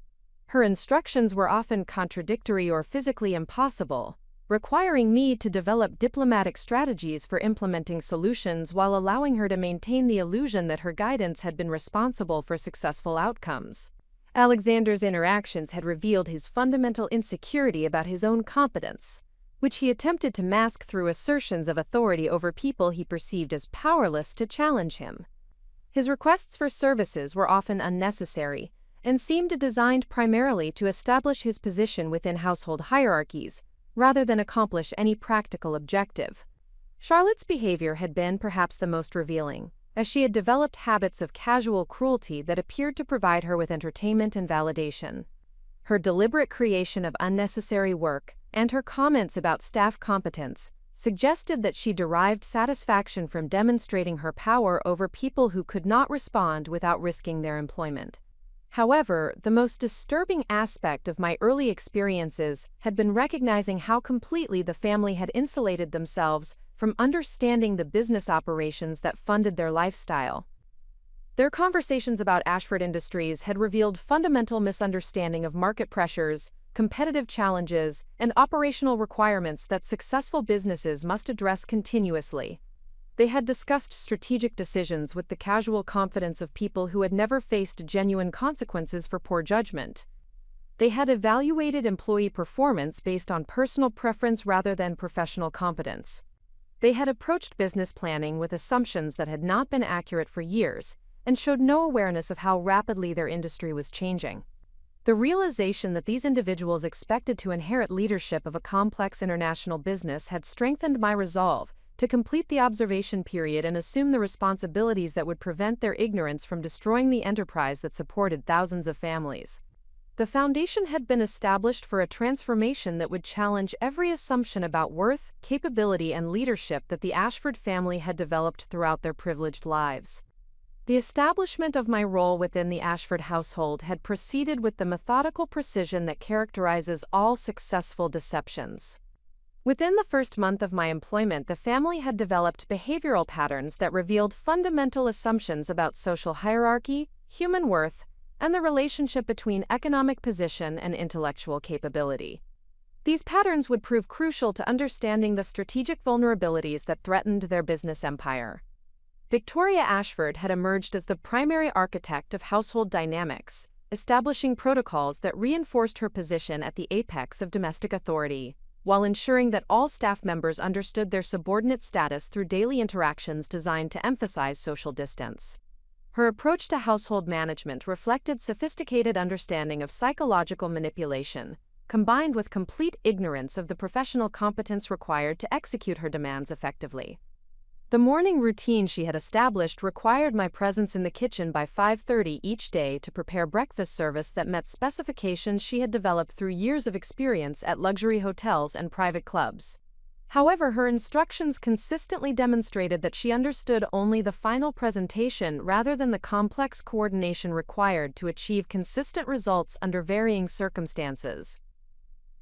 Her instructions were often contradictory or physically impossible, requiring me to develop diplomatic strategies for implementing solutions while allowing her to maintain the illusion that her guidance had been responsible for successful outcomes. Alexander's interactions had revealed his fundamental insecurity about his own competence, which he attempted to mask through assertions of authority over people he perceived as powerless to challenge him. His requests for services were often unnecessary and seemed designed primarily to establish his position within household hierarchies, rather than accomplish any practical objective. Charlotte's behavior had been perhaps the most revealing, as she had developed habits of casual cruelty that appeared to provide her with entertainment and validation. Her deliberate creation of unnecessary work and her comments about staff competence suggested that she derived satisfaction from demonstrating her power over people who could not respond without risking their employment. However, the most disturbing aspect of my early experiences had been recognizing how completely the family had insulated themselves from understanding the business operations that funded their lifestyle. Their conversations about Ashford Industries had revealed fundamental misunderstanding of market pressures, competitive challenges, and operational requirements that successful businesses must address continuously. They had discussed strategic decisions with the casual confidence of people who had never faced genuine consequences for poor judgment. They had evaluated employee performance based on personal preference rather than professional competence. They had approached business planning with assumptions that had not been accurate for years and showed no awareness of how rapidly their industry was changing. The realization that these individuals expected to inherit leadership of a complex international business had strengthened my resolve to complete the observation period and assume the responsibilities that would prevent their ignorance from destroying the enterprise that supported thousands of families. The foundation had been established for a transformation that would challenge every assumption about worth, capability, and leadership that the Ashford family had developed throughout their privileged lives. The establishment of my role within the Ashford household had proceeded with the methodical precision that characterizes all successful deceptions. Within the first month of my employment, the family had developed behavioral patterns that revealed fundamental assumptions about social hierarchy, human worth, and the relationship between economic position and intellectual capability. These patterns would prove crucial to understanding the strategic vulnerabilities that threatened their business empire. Victoria Ashford had emerged as the primary architect of household dynamics, establishing protocols that reinforced her position at the apex of domestic authority, while ensuring that all staff members understood their subordinate status through daily interactions designed to emphasize social distance. Her approach to household management reflected sophisticated understanding of psychological manipulation, combined with complete ignorance of the professional competence required to execute her demands effectively. The morning routine she had established required my presence in the kitchen by 5:30 each day to prepare breakfast service that met specifications she had developed through years of experience at luxury hotels and private clubs. However, her instructions consistently demonstrated that she understood only the final presentation rather than the complex coordination required to achieve consistent results under varying circumstances.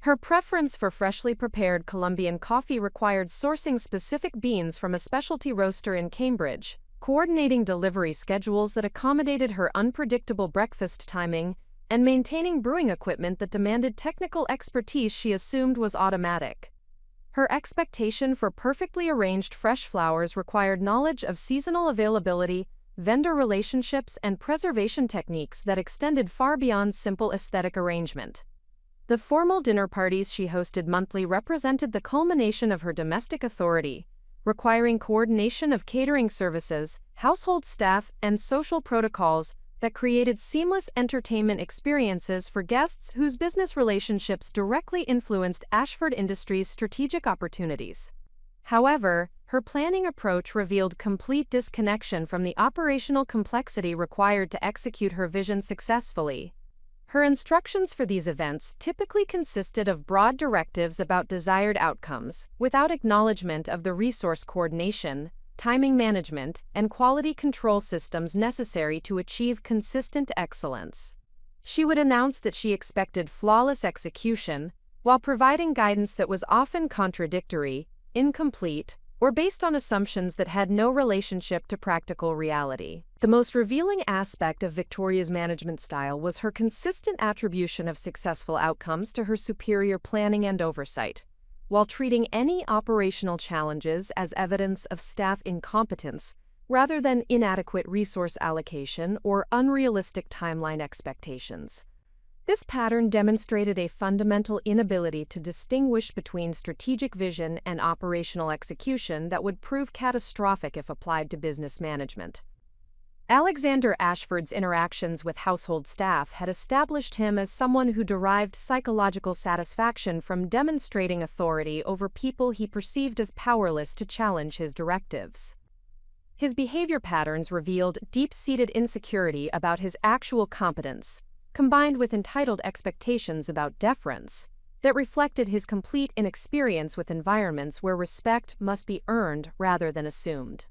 Her preference for freshly prepared Colombian coffee required sourcing specific beans from a specialty roaster in Cambridge, coordinating delivery schedules that accommodated her unpredictable breakfast timing, and maintaining brewing equipment that demanded technical expertise she assumed was automatic. Her expectation for perfectly arranged fresh flowers required knowledge of seasonal availability, vendor relationships, and preservation techniques that extended far beyond simple aesthetic arrangement. The formal dinner parties she hosted monthly represented the culmination of her domestic authority, requiring coordination of catering services, household staff, and social protocols that created seamless entertainment experiences for guests whose business relationships directly influenced Ashford Industries' strategic opportunities. However, her planning approach revealed complete disconnection from the operational complexity required to execute her vision successfully. Her instructions for these events typically consisted of broad directives about desired outcomes, without acknowledgement of the resource coordination, timing management, and quality control systems necessary to achieve consistent excellence. She would announce that she expected flawless execution, while providing guidance that was often contradictory, incomplete, or based on assumptions that had no relationship to practical reality. The most revealing aspect of Victoria's management style was her consistent attribution of successful outcomes to her superior planning and oversight, while treating any operational challenges as evidence of staff incompetence rather than inadequate resource allocation or unrealistic timeline expectations. This pattern demonstrated a fundamental inability to distinguish between strategic vision and operational execution that would prove catastrophic if applied to business management. Alexander Ashford's interactions with household staff had established him as someone who derived psychological satisfaction from demonstrating authority over people he perceived as powerless to challenge his directives. His behavior patterns revealed deep-seated insecurity about his actual competence, combined with entitled expectations about deference, that reflected his complete inexperience with environments where respect must be earned rather than assumed.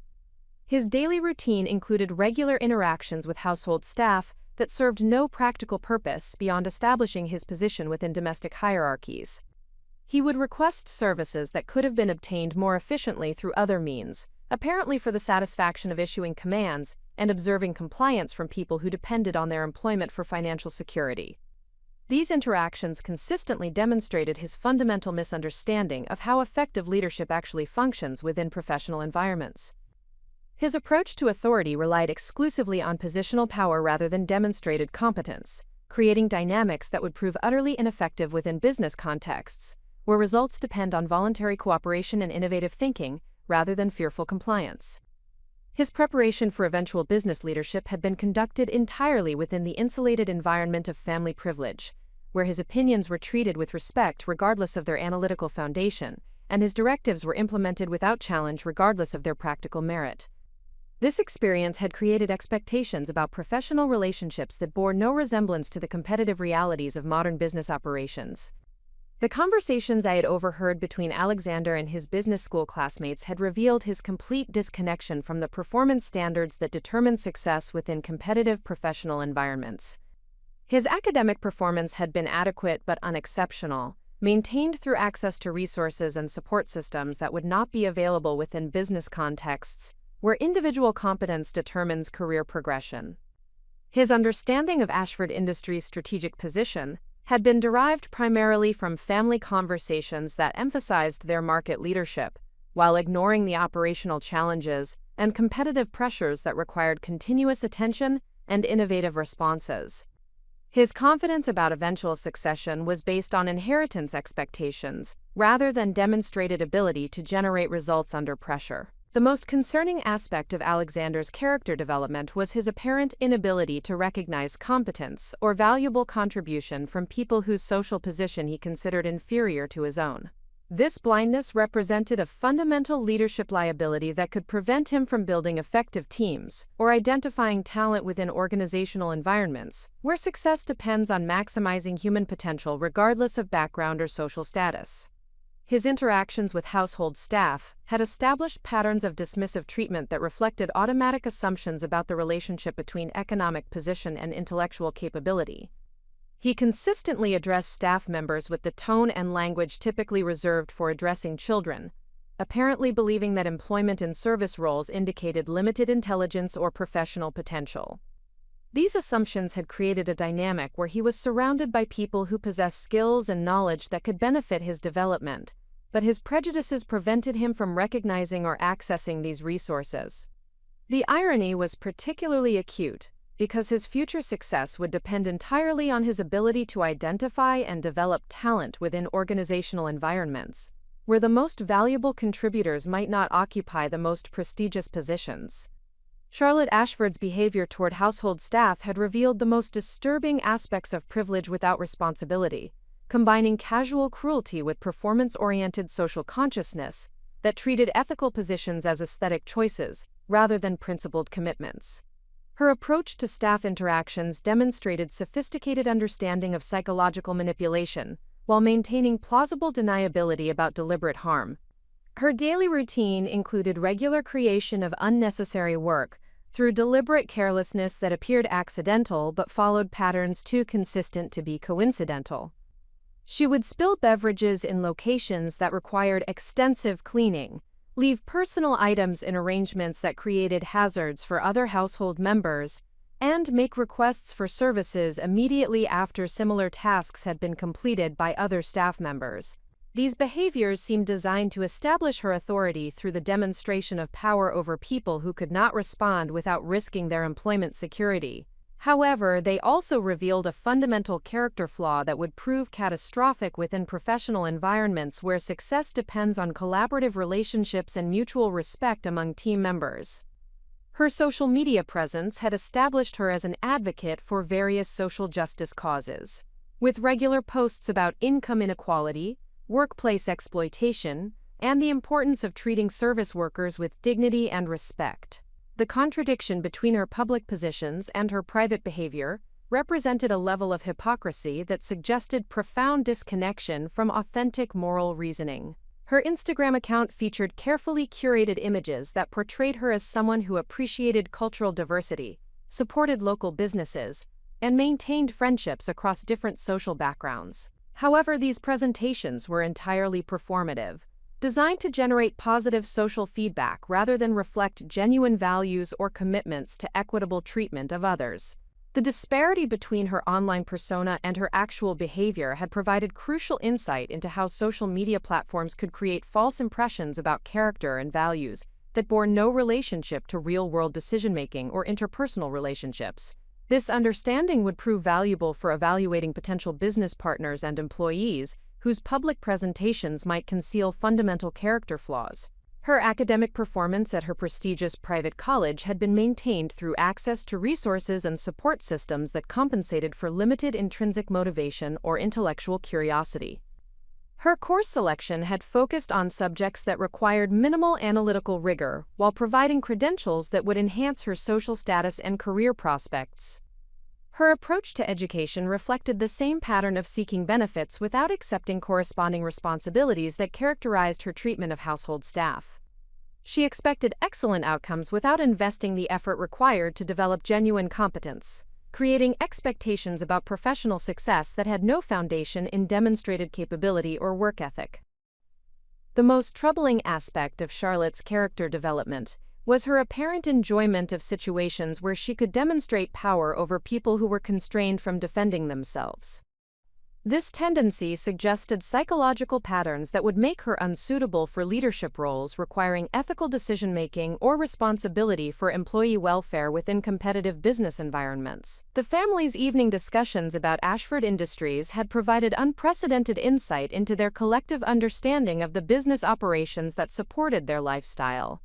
His daily routine included regular interactions with household staff that served no practical purpose beyond establishing his position within domestic hierarchies. He would request services that could have been obtained more efficiently through other means, apparently for the satisfaction of issuing commands and observing compliance from people who depended on their employment for financial security. These interactions consistently demonstrated his fundamental misunderstanding of how effective leadership actually functions within professional environments. His approach to authority relied exclusively on positional power rather than demonstrated competence, creating dynamics that would prove utterly ineffective within business contexts, where results depend on voluntary cooperation and innovative thinking rather than fearful compliance. His preparation for eventual business leadership had been conducted entirely within the insulated environment of family privilege, where his opinions were treated with respect regardless of their analytical foundation, and his directives were implemented without challenge regardless of their practical merit. This experience had created expectations about professional relationships that bore no resemblance to the competitive realities of modern business operations. The conversations I had overheard between Alexander and his business school classmates had revealed his complete disconnection from the performance standards that determine success within competitive professional environments. His academic performance had been adequate but unexceptional, maintained through access to resources and support systems that would not be available within business contexts, where individual competence determines career progression. His understanding of Ashford Industries' strategic position had been derived primarily from family conversations that emphasized their market leadership, while ignoring the operational challenges and competitive pressures that required continuous attention and innovative responses. His confidence about eventual succession was based on inheritance expectations rather than demonstrated ability to generate results under pressure. The most concerning aspect of Alexander's character development was his apparent inability to recognize competence or valuable contribution from people whose social position he considered inferior to his own. This blindness represented a fundamental leadership liability that could prevent him from building effective teams or identifying talent within organizational environments, where success depends on maximizing human potential regardless of background or social status. His interactions with household staff had established patterns of dismissive treatment that reflected automatic assumptions about the relationship between economic position and intellectual capability. He consistently addressed staff members with the tone and language typically reserved for addressing children, apparently believing that employment in service roles indicated limited intelligence or professional potential. These assumptions had created a dynamic where he was surrounded by people who possessed skills and knowledge that could benefit his development, but his prejudices prevented him from recognizing or accessing these resources. The irony was particularly acute because his future success would depend entirely on his ability to identify and develop talent within organizational environments, where the most valuable contributors might not occupy the most prestigious positions. Charlotte Ashford's behavior toward household staff had revealed the most disturbing aspects of privilege without responsibility, combining casual cruelty with performance-oriented social consciousness that treated ethical positions as aesthetic choices rather than principled commitments. Her approach to staff interactions demonstrated sophisticated understanding of psychological manipulation while maintaining plausible deniability about deliberate harm. Her daily routine included regular creation of unnecessary work through deliberate carelessness that appeared accidental but followed patterns too consistent to be coincidental. She would spill beverages in locations that required extensive cleaning, leave personal items in arrangements that created hazards for other household members, and make requests for services immediately after similar tasks had been completed by other staff members. These behaviors seemed designed to establish her authority through the demonstration of power over people who could not respond without risking their employment security. However, they also revealed a fundamental character flaw that would prove catastrophic within professional environments where success depends on collaborative relationships and mutual respect among team members. Her social media presence had established her as an advocate for various social justice causes, with regular posts about income inequality, workplace exploitation, and the importance of treating service workers with dignity and respect. The contradiction between her public positions and her private behavior represented a level of hypocrisy that suggested profound disconnection from authentic moral reasoning. Her Instagram account featured carefully curated images that portrayed her as someone who appreciated cultural diversity, supported local businesses, and maintained friendships across different social backgrounds. However, these presentations were entirely performative, designed to generate positive social feedback rather than reflect genuine values or commitments to equitable treatment of others. The disparity between her online persona and her actual behavior had provided crucial insight into how social media platforms could create false impressions about character and values that bore no relationship to real-world decision-making or interpersonal relationships. This understanding would prove valuable for evaluating potential business partners and employees whose public presentations might conceal fundamental character flaws. Her academic performance at her prestigious private college had been maintained through access to resources and support systems that compensated for limited intrinsic motivation or intellectual curiosity. Her course selection had focused on subjects that required minimal analytical rigor while providing credentials that would enhance her social status and career prospects. Her approach to education reflected the same pattern of seeking benefits without accepting corresponding responsibilities that characterized her treatment of household staff. She expected excellent outcomes without investing the effort required to develop genuine competence, creating expectations about professional success that had no foundation in demonstrated capability or work ethic. The most troubling aspect of Charlotte's character development was her apparent enjoyment of situations where she could demonstrate power over people who were constrained from defending themselves. This tendency suggested psychological patterns that would make her unsuitable for leadership roles requiring ethical decision-making or responsibility for employee welfare within competitive business environments. The family's evening discussions about Ashford Industries had provided unprecedented insight into their collective understanding of the business operations that supported their lifestyle.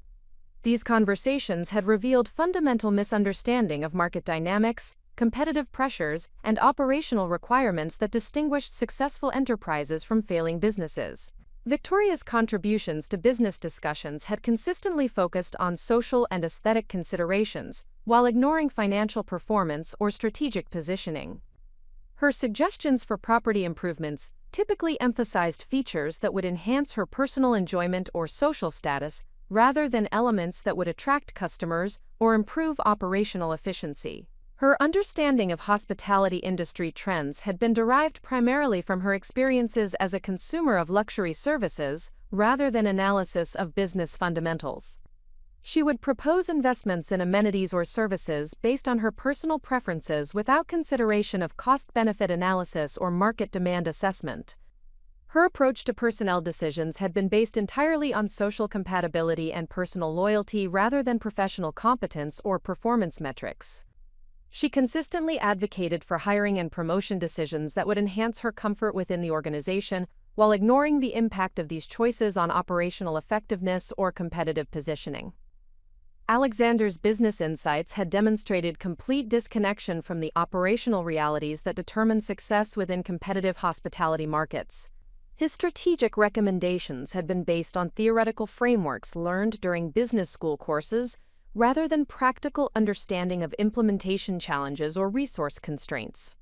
These conversations had revealed fundamental misunderstanding of market dynamics, competitive pressures, and operational requirements that distinguished successful enterprises from failing businesses. Victoria's contributions to business discussions had consistently focused on social and aesthetic considerations, while ignoring financial performance or strategic positioning. Her suggestions for property improvements typically emphasized features that would enhance her personal enjoyment or social status, rather than elements that would attract customers or improve operational efficiency. Her understanding of hospitality industry trends had been derived primarily from her experiences as a consumer of luxury services, rather than analysis of business fundamentals. She would propose investments in amenities or services based on her personal preferences without consideration of cost-benefit analysis or market demand assessment. Her approach to personnel decisions had been based entirely on social compatibility and personal loyalty rather than professional competence or performance metrics. She consistently advocated for hiring and promotion decisions that would enhance her comfort within the organization, while ignoring the impact of these choices on operational effectiveness or competitive positioning. Alexander's business insights had demonstrated complete disconnection from the operational realities that determine success within competitive hospitality markets. His strategic recommendations had been based on theoretical frameworks learned during business school courses, rather than practical understanding of implementation challenges or resource constraints.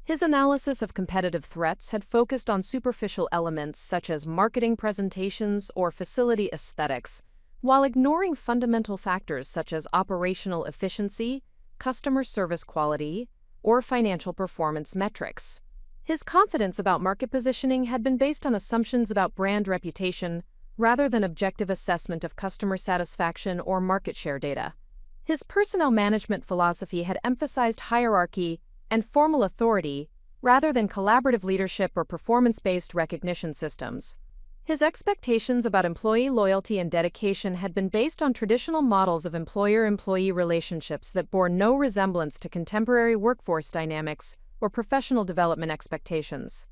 His analysis of competitive threats had focused on superficial elements such as marketing presentations or facility aesthetics, while ignoring fundamental factors such as operational efficiency, customer service quality, or financial performance metrics. His confidence about market positioning had been based on assumptions about brand reputation, rather than objective assessment of customer satisfaction or market share data. His personnel management philosophy had emphasized hierarchy and formal authority, rather than collaborative leadership or performance-based recognition systems. His expectations about employee loyalty and dedication had been based on traditional models of employer-employee relationships that bore no resemblance to contemporary workforce dynamics or professional development expectations.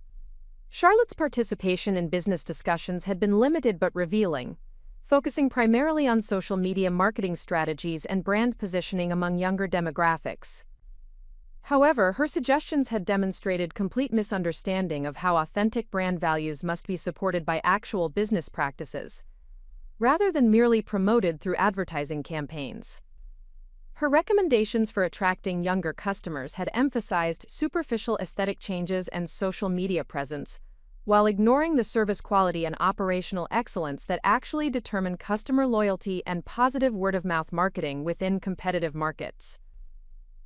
Charlotte's participation in business discussions had been limited but revealing, focusing primarily on social media marketing strategies and brand positioning among younger demographics. However, her suggestions had demonstrated complete misunderstanding of how authentic brand values must be supported by actual business practices, rather than merely promoted through advertising campaigns. Her recommendations for attracting younger customers had emphasized superficial aesthetic changes and social media presence, while ignoring the service quality and operational excellence that actually determine customer loyalty and positive word-of-mouth marketing within competitive markets.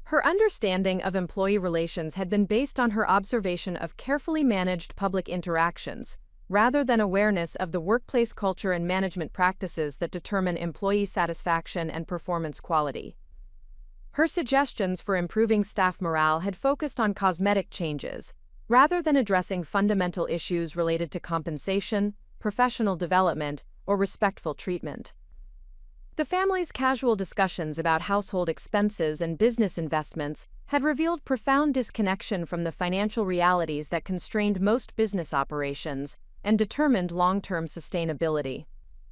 Her understanding of employee relations had been based on her observation of carefully managed public interactions, rather than awareness of the workplace culture and management practices that determine employee satisfaction and performance quality. Her suggestions for improving staff morale had focused on cosmetic changes, rather than addressing fundamental issues related to compensation, professional development, or respectful treatment. The family's casual discussions about household expenses and business investments had revealed profound disconnection from the financial realities that constrained most business operations and determined long-term sustainability.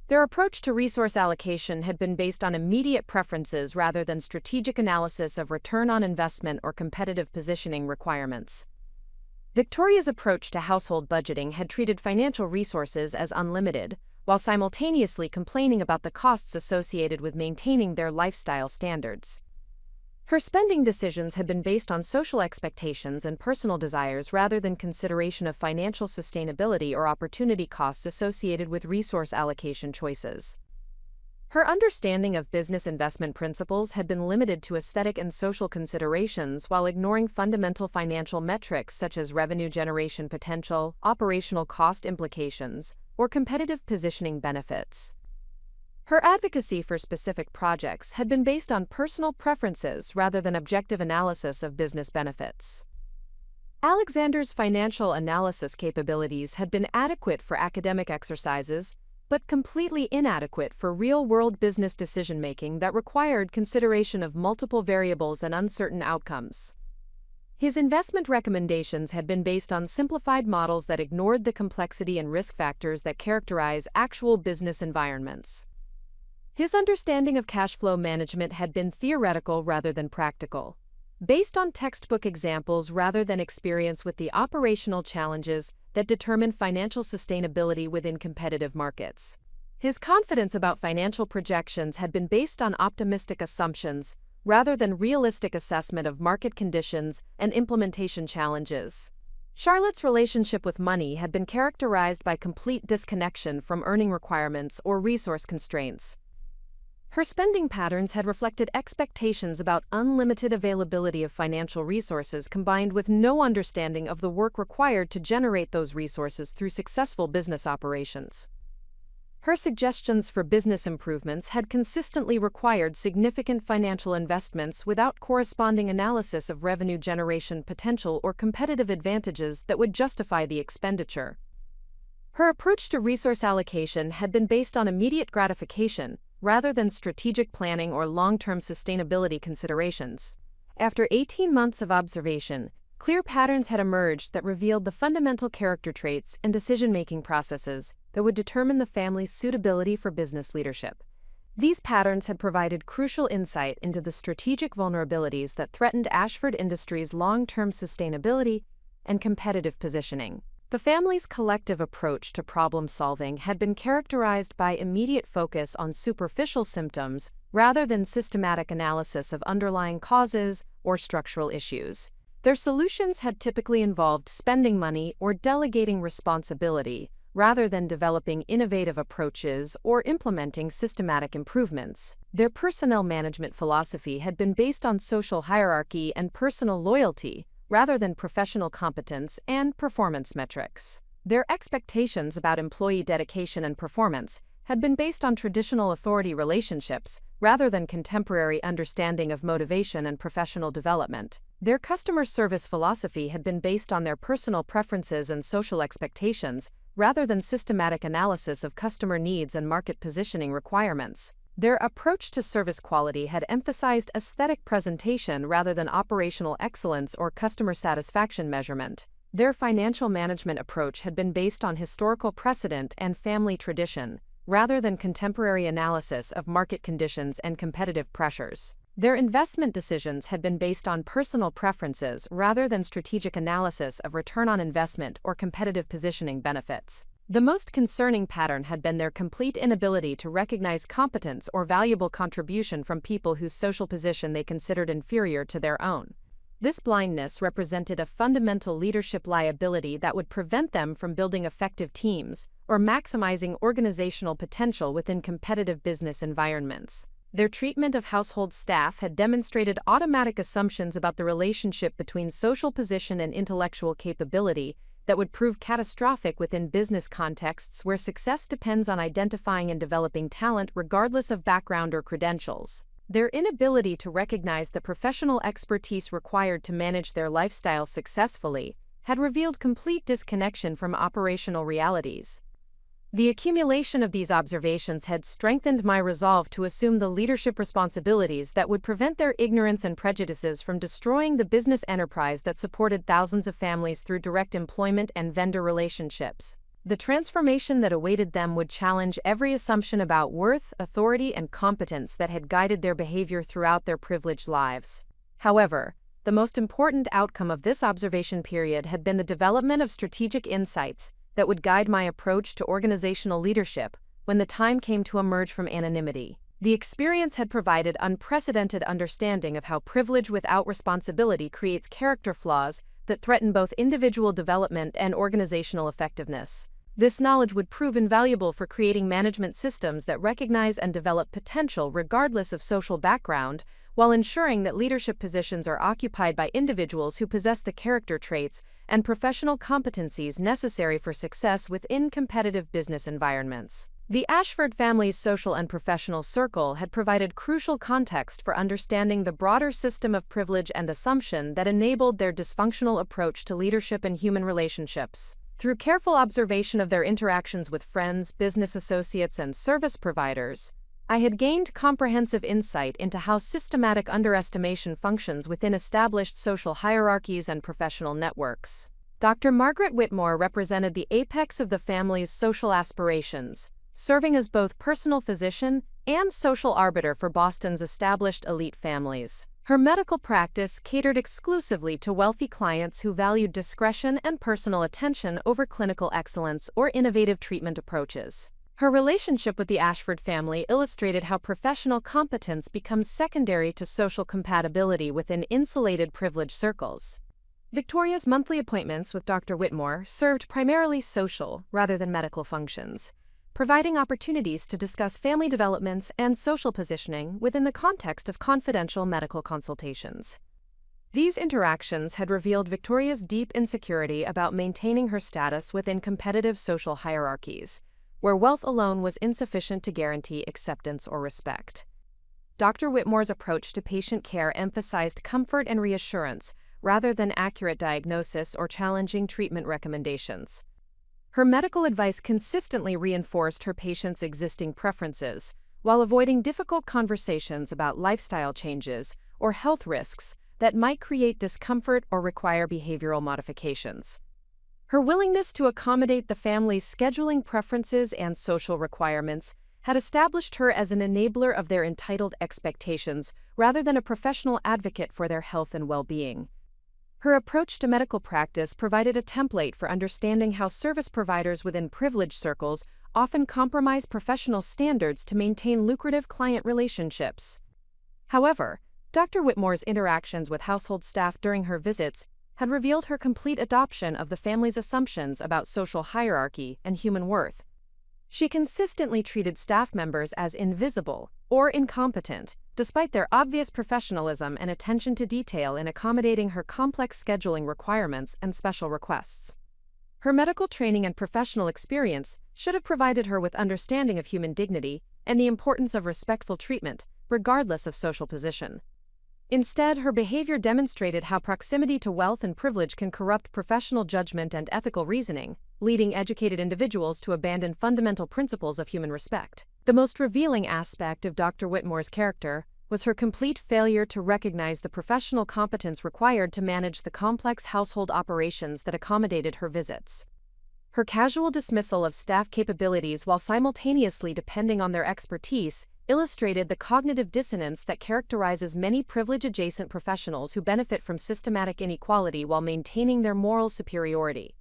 Their approach to resource allocation had been based on immediate preferences rather than strategic analysis of return on investment or competitive positioning requirements. Victoria's approach to household budgeting had treated financial resources as unlimited, while simultaneously complaining about the costs associated with maintaining their lifestyle standards. Her spending decisions had been based on social expectations and personal desires rather than consideration of financial sustainability or opportunity costs associated with resource allocation choices. Her understanding of business investment principles had been limited to aesthetic and social considerations while ignoring fundamental financial metrics such as revenue generation potential, operational cost implications, or competitive positioning benefits. Her advocacy for specific projects had been based on personal preferences rather than objective analysis of business benefits. Alexander's financial analysis capabilities had been adequate for academic exercises, but completely inadequate for real-world business decision-making that required consideration of multiple variables and uncertain outcomes. His investment recommendations had been based on simplified models that ignored the complexity and risk factors that characterize actual business environments. His understanding of cash flow management had been theoretical rather than practical, based on textbook examples rather than experience with the operational challenges that determine financial sustainability within competitive markets. His confidence about financial projections had been based on optimistic assumptions, rather than realistic assessment of market conditions and implementation challenges. Charlotte's relationship with money had been characterized by complete disconnection from earning requirements or resource constraints. Her spending patterns had reflected expectations about unlimited availability of financial resources combined with no understanding of the work required to generate those resources through successful business operations. Her suggestions for business improvements had consistently required significant financial investments without corresponding analysis of revenue generation potential or competitive advantages that would justify the expenditure. Her approach to resource allocation had been based on immediate gratification, rather than strategic planning or long-term sustainability considerations. After 18 months of observation, clear patterns had emerged that revealed the fundamental character traits and decision-making processes that would determine the family's suitability for business leadership. These patterns had provided crucial insight into the strategic vulnerabilities that threatened Ashford Industries' long-term sustainability and competitive positioning. The family's collective approach to problem-solving had been characterized by immediate focus on superficial symptoms rather than systematic analysis of underlying causes or structural issues. Their solutions had typically involved spending money or delegating responsibility, rather than developing innovative approaches or implementing systematic improvements. Their personnel management philosophy had been based on social hierarchy and personal loyalty, rather than professional competence and performance metrics. Their expectations about employee dedication and performance had been based on traditional authority relationships, rather than contemporary understanding of motivation and professional development. Their customer service philosophy had been based on their personal preferences and social expectations, rather than systematic analysis of customer needs and market positioning requirements. Their approach to service quality had emphasized aesthetic presentation rather than operational excellence or customer satisfaction measurement. Their financial management approach had been based on historical precedent and family tradition, rather than contemporary analysis of market conditions and competitive pressures. Their investment decisions had been based on personal preferences rather than strategic analysis of return on investment or competitive positioning benefits. The most concerning pattern had been their complete inability to recognize competence or valuable contribution from people whose social position they considered inferior to their own. This blindness represented a fundamental leadership liability that would prevent them from building effective teams or maximizing organizational potential within competitive business environments. Their treatment of household staff had demonstrated automatic assumptions about the relationship between social position and intellectual capability that would prove catastrophic within business contexts where success depends on identifying and developing talent regardless of background or credentials. Their inability to recognize the professional expertise required to manage their lifestyle successfully had revealed complete disconnection from operational realities. The accumulation of these observations had strengthened my resolve to assume the leadership responsibilities that would prevent their ignorance and prejudices from destroying the business enterprise that supported thousands of families through direct employment and vendor relationships. The transformation that awaited them would challenge every assumption about worth, authority, and competence that had guided their behavior throughout their privileged lives. However, the most important outcome of this observation period had been the development of strategic insights that would guide my approach to organizational leadership when the time came to emerge from anonymity. The experience had provided unprecedented understanding of how privilege without responsibility creates character flaws that threaten both individual development and organizational effectiveness. This knowledge would prove invaluable for creating management systems that recognize and develop potential regardless of social background, while ensuring that leadership positions are occupied by individuals who possess the character traits and professional competencies necessary for success within competitive business environments. The Ashford family's social and professional circle had provided crucial context for understanding the broader system of privilege and assumption that enabled their dysfunctional approach to leadership and human relationships. Through careful observation of their interactions with friends, business associates, and service providers, I had gained comprehensive insight into how systematic underestimation functions within established social hierarchies and professional networks. Dr. Margaret Whitmore represented the apex of the family's social aspirations, serving as both personal physician and social arbiter for Boston's established elite families. Her medical practice catered exclusively to wealthy clients who valued discretion and personal attention over clinical excellence or innovative treatment approaches. Her relationship with the Ashford family illustrated how professional competence becomes secondary to social compatibility within insulated privileged circles. Victoria's monthly appointments with Dr. Whitmore served primarily social rather than medical functions, providing opportunities to discuss family developments and social positioning within the context of confidential medical consultations. These interactions had revealed Victoria's deep insecurity about maintaining her status within competitive social hierarchies, where wealth alone was insufficient to guarantee acceptance or respect. Dr. Whitmore's approach to patient care emphasized comfort and reassurance rather than accurate diagnosis or challenging treatment recommendations. Her medical advice consistently reinforced her patients' existing preferences, while avoiding difficult conversations about lifestyle changes or health risks that might create discomfort or require behavioral modifications. Her willingness to accommodate the family's scheduling preferences and social requirements had established her as an enabler of their entitled expectations rather than a professional advocate for their health and well-being. Her approach to medical practice provided a template for understanding how service providers within privileged circles often compromise professional standards to maintain lucrative client relationships. However, Dr. Whitmore's interactions with household staff during her visits had revealed her complete adoption of the family's assumptions about social hierarchy and human worth. She consistently treated staff members as invisible or incompetent, despite their obvious professionalism and attention to detail in accommodating her complex scheduling requirements and special requests. Her medical training and professional experience should have provided her with understanding of human dignity and the importance of respectful treatment, regardless of social position. Instead, her behavior demonstrated how proximity to wealth and privilege can corrupt professional judgment and ethical reasoning, leading educated individuals to abandon fundamental principles of human respect. The most revealing aspect of Dr. Whitmore's character was her complete failure to recognize the professional competence required to manage the complex household operations that accommodated her visits. Her casual dismissal of staff capabilities while simultaneously depending on their expertise illustrated the cognitive dissonance that characterizes many privilege-adjacent professionals who benefit from systematic inequality while maintaining their moral superiority.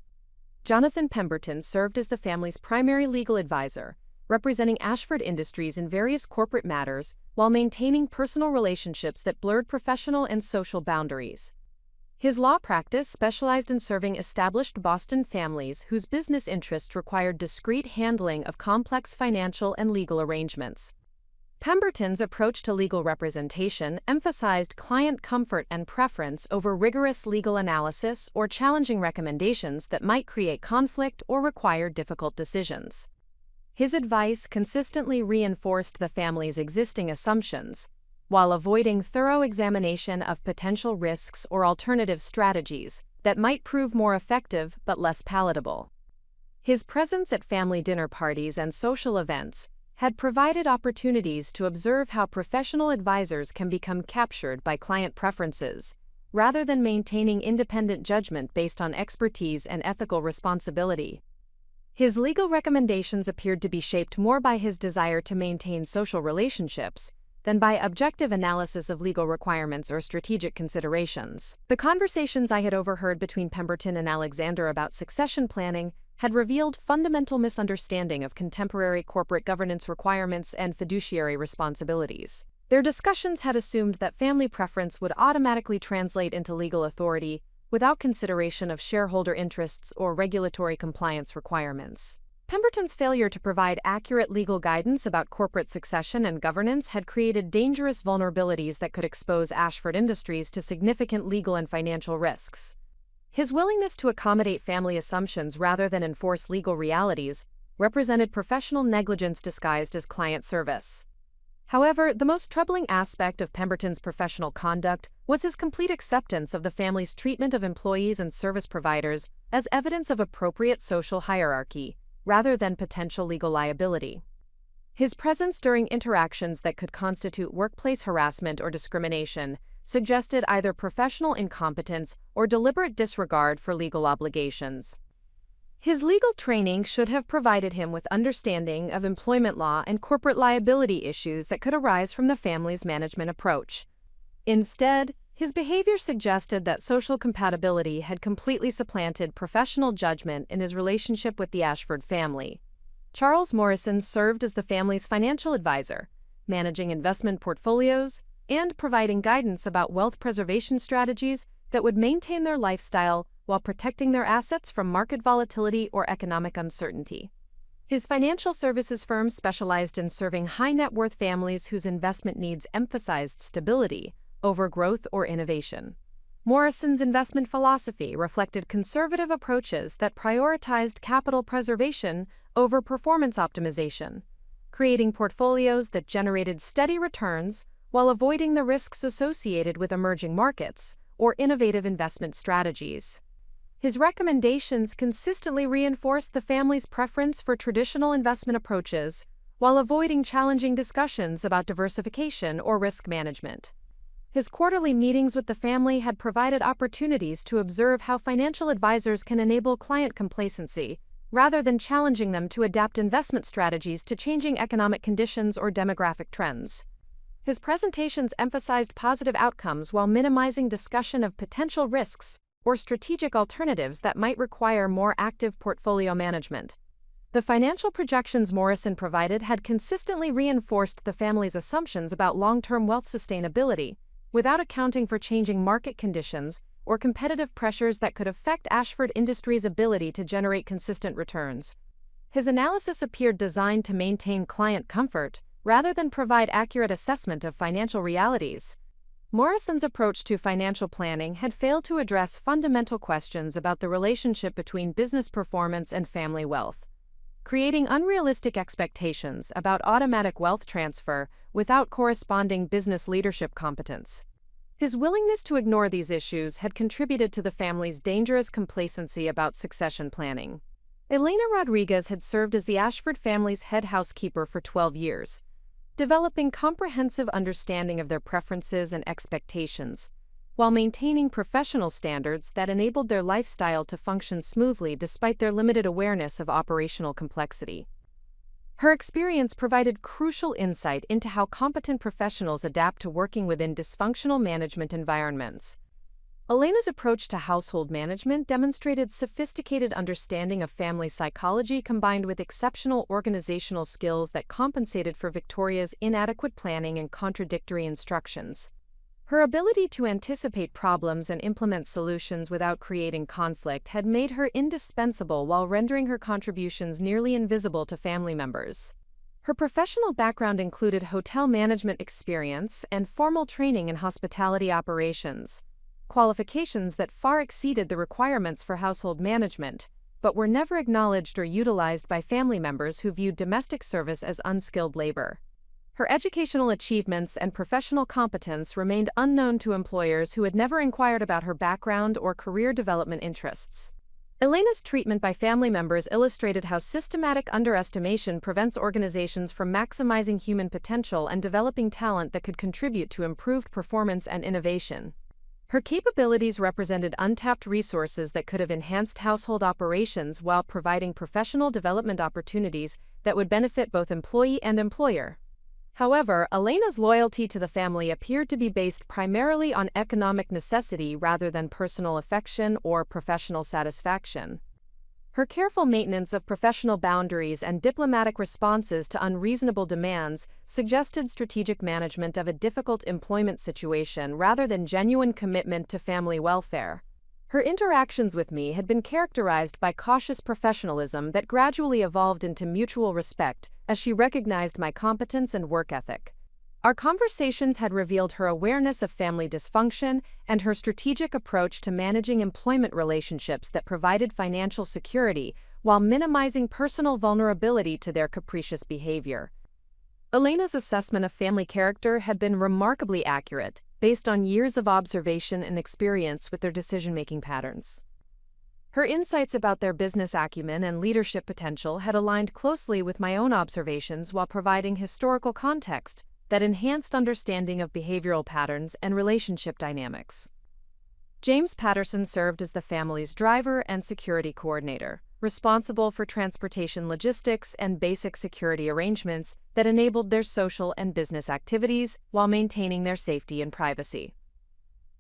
Jonathan Pemberton served as the family's primary legal advisor, representing Ashford Industries in various corporate matters while maintaining personal relationships that blurred professional and social boundaries. His law practice specialized in serving established Boston families whose business interests required discreet handling of complex financial and legal arrangements. Pemberton's approach to legal representation emphasized client comfort and preference over rigorous legal analysis or challenging recommendations that might create conflict or require difficult decisions. His advice consistently reinforced the family's existing assumptions, while avoiding thorough examination of potential risks or alternative strategies that might prove more effective but less palatable. His presence at family dinner parties and social events had provided opportunities to observe how professional advisors can become captured by client preferences, rather than maintaining independent judgment based on expertise and ethical responsibility. His legal recommendations appeared to be shaped more by his desire to maintain social relationships than by objective analysis of legal requirements or strategic considerations. The conversations I had overheard between Pemberton and Alexander about succession planning had revealed fundamental misunderstanding of contemporary corporate governance requirements and fiduciary responsibilities. Their discussions had assumed that family preference would automatically translate into legal authority without consideration of shareholder interests or regulatory compliance requirements. Pemberton's failure to provide accurate legal guidance about corporate succession and governance had created dangerous vulnerabilities that could expose Ashford Industries to significant legal and financial risks. His willingness to accommodate family assumptions rather than enforce legal realities represented professional negligence disguised as client service. However, the most troubling aspect of Pemberton's professional conduct was his complete acceptance of the family's treatment of employees and service providers as evidence of appropriate social hierarchy, rather than potential legal liability. His presence during interactions that could constitute workplace harassment or discrimination suggested either professional incompetence or deliberate disregard for legal obligations. His legal training should have provided him with understanding of employment law and corporate liability issues that could arise from the family's management approach. Instead, his behavior suggested that social compatibility had completely supplanted professional judgment in his relationship with the Ashford family. Charles Morrison served as the family's financial advisor, managing investment portfolios and providing guidance about wealth preservation strategies that would maintain their lifestyle while protecting their assets from market volatility or economic uncertainty. His financial services firm specialized in serving high-net-worth families whose investment needs emphasized stability over growth or innovation. Morrison's investment philosophy reflected conservative approaches that prioritized capital preservation over performance optimization, creating portfolios that generated steady returns while avoiding the risks associated with emerging markets or innovative investment strategies. His recommendations consistently reinforced the family's preference for traditional investment approaches while avoiding challenging discussions about diversification or risk management. His quarterly meetings with the family had provided opportunities to observe how financial advisors can enable client complacency, rather than challenging them to adapt investment strategies to changing economic conditions or demographic trends. His presentations emphasized positive outcomes while minimizing discussion of potential risks or strategic alternatives that might require more active portfolio management. The financial projections Morrison provided had consistently reinforced the family's assumptions about long-term wealth sustainability, without accounting for changing market conditions or competitive pressures that could affect Ashford Industries' ability to generate consistent returns. His analysis appeared designed to maintain client comfort rather than provide accurate assessment of financial realities. Morrison's approach to financial planning had failed to address fundamental questions about the relationship between business performance and family wealth, creating unrealistic expectations about automatic wealth transfer without corresponding business leadership competence. His willingness to ignore these issues had contributed to the family's dangerous complacency about succession planning. Elena Rodriguez had served as the Ashford family's head housekeeper for 12 years, developing comprehensive understanding of their preferences and expectations, while maintaining professional standards that enabled their lifestyle to function smoothly despite their limited awareness of operational complexity. Her experience provided crucial insight into how competent professionals adapt to working within dysfunctional management environments. Elena's approach to household management demonstrated sophisticated understanding of family psychology combined with exceptional organizational skills that compensated for Victoria's inadequate planning and contradictory instructions. Her ability to anticipate problems and implement solutions without creating conflict had made her indispensable while rendering her contributions nearly invisible to family members. Her professional background included hotel management experience and formal training in hospitality operations, qualifications that far exceeded the requirements for household management, but were never acknowledged or utilized by family members who viewed domestic service as unskilled labor. Her educational achievements and professional competence remained unknown to employers who had never inquired about her background or career development interests. Elena's treatment by family members illustrated how systematic underestimation prevents organizations from maximizing human potential and developing talent that could contribute to improved performance and innovation. Her capabilities represented untapped resources that could have enhanced household operations while providing professional development opportunities that would benefit both employee and employer. However, Elena's loyalty to the family appeared to be based primarily on economic necessity rather than personal affection or professional satisfaction. Her careful maintenance of professional boundaries and diplomatic responses to unreasonable demands suggested strategic management of a difficult employment situation rather than genuine commitment to family welfare. Her interactions with me had been characterized by cautious professionalism that gradually evolved into mutual respect as she recognized my competence and work ethic. Our conversations had revealed her awareness of family dysfunction and her strategic approach to managing employment relationships that provided financial security while minimizing personal vulnerability to their capricious behavior. Elena's assessment of family character had been remarkably accurate, based on years of observation and experience with their decision-making patterns. Her insights about their business acumen and leadership potential had aligned closely with my own observations while providing historical context that enhanced understanding of behavioral patterns and relationship dynamics. James Patterson served as the family's driver and security coordinator, responsible for transportation logistics and basic security arrangements that enabled their social and business activities while maintaining their safety and privacy.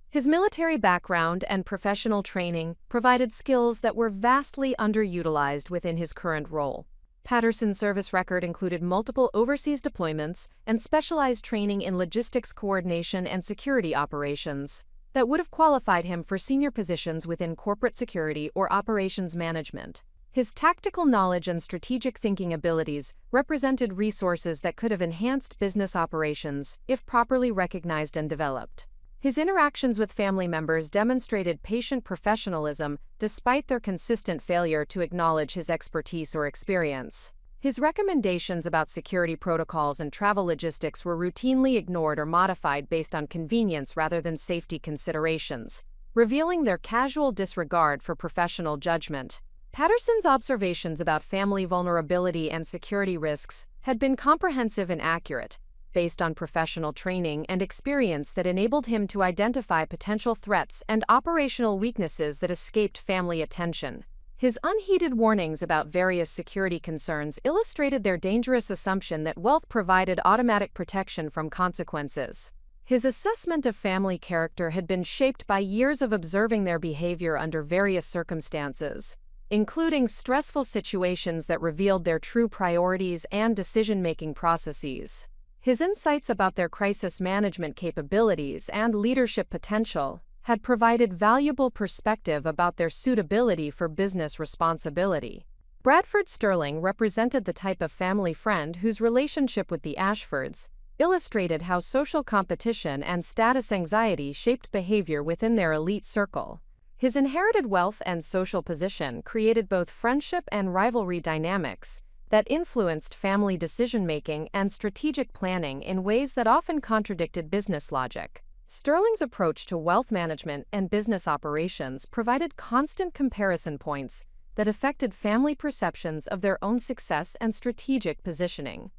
His military background and professional training provided skills that were vastly underutilized within his current role. Patterson's service record included multiple overseas deployments and specialized training in logistics coordination and security operations that would have qualified him for senior positions within corporate security or operations management. His tactical knowledge and strategic thinking abilities represented resources that could have enhanced business operations if properly recognized and developed. His interactions with family members demonstrated patient professionalism despite their consistent failure to acknowledge his expertise or experience. His recommendations about security protocols and travel logistics were routinely ignored or modified based on convenience rather than safety considerations, revealing their casual disregard for professional judgment. Patterson's observations about family vulnerability and security risks had been comprehensive and accurate, based on professional training and experience that enabled him to identify potential threats and operational weaknesses that escaped family attention. His unheeded warnings about various security concerns illustrated their dangerous assumption that wealth provided automatic protection from consequences. His assessment of family character had been shaped by years of observing their behavior under various circumstances, including stressful situations that revealed their true priorities and decision-making processes. His insights about their crisis management capabilities and leadership potential had provided valuable perspective about their suitability for business responsibility. Bradford Sterling represented the type of family friend whose relationship with the Ashfords illustrated how social competition and status anxiety shaped behavior within their elite circle. His inherited wealth and social position created both friendship and rivalry dynamics that influenced family decision-making and strategic planning in ways that often contradicted business logic. Sterling's approach to wealth management and business operations provided constant comparison points that affected family perceptions of their own success and strategic positioning.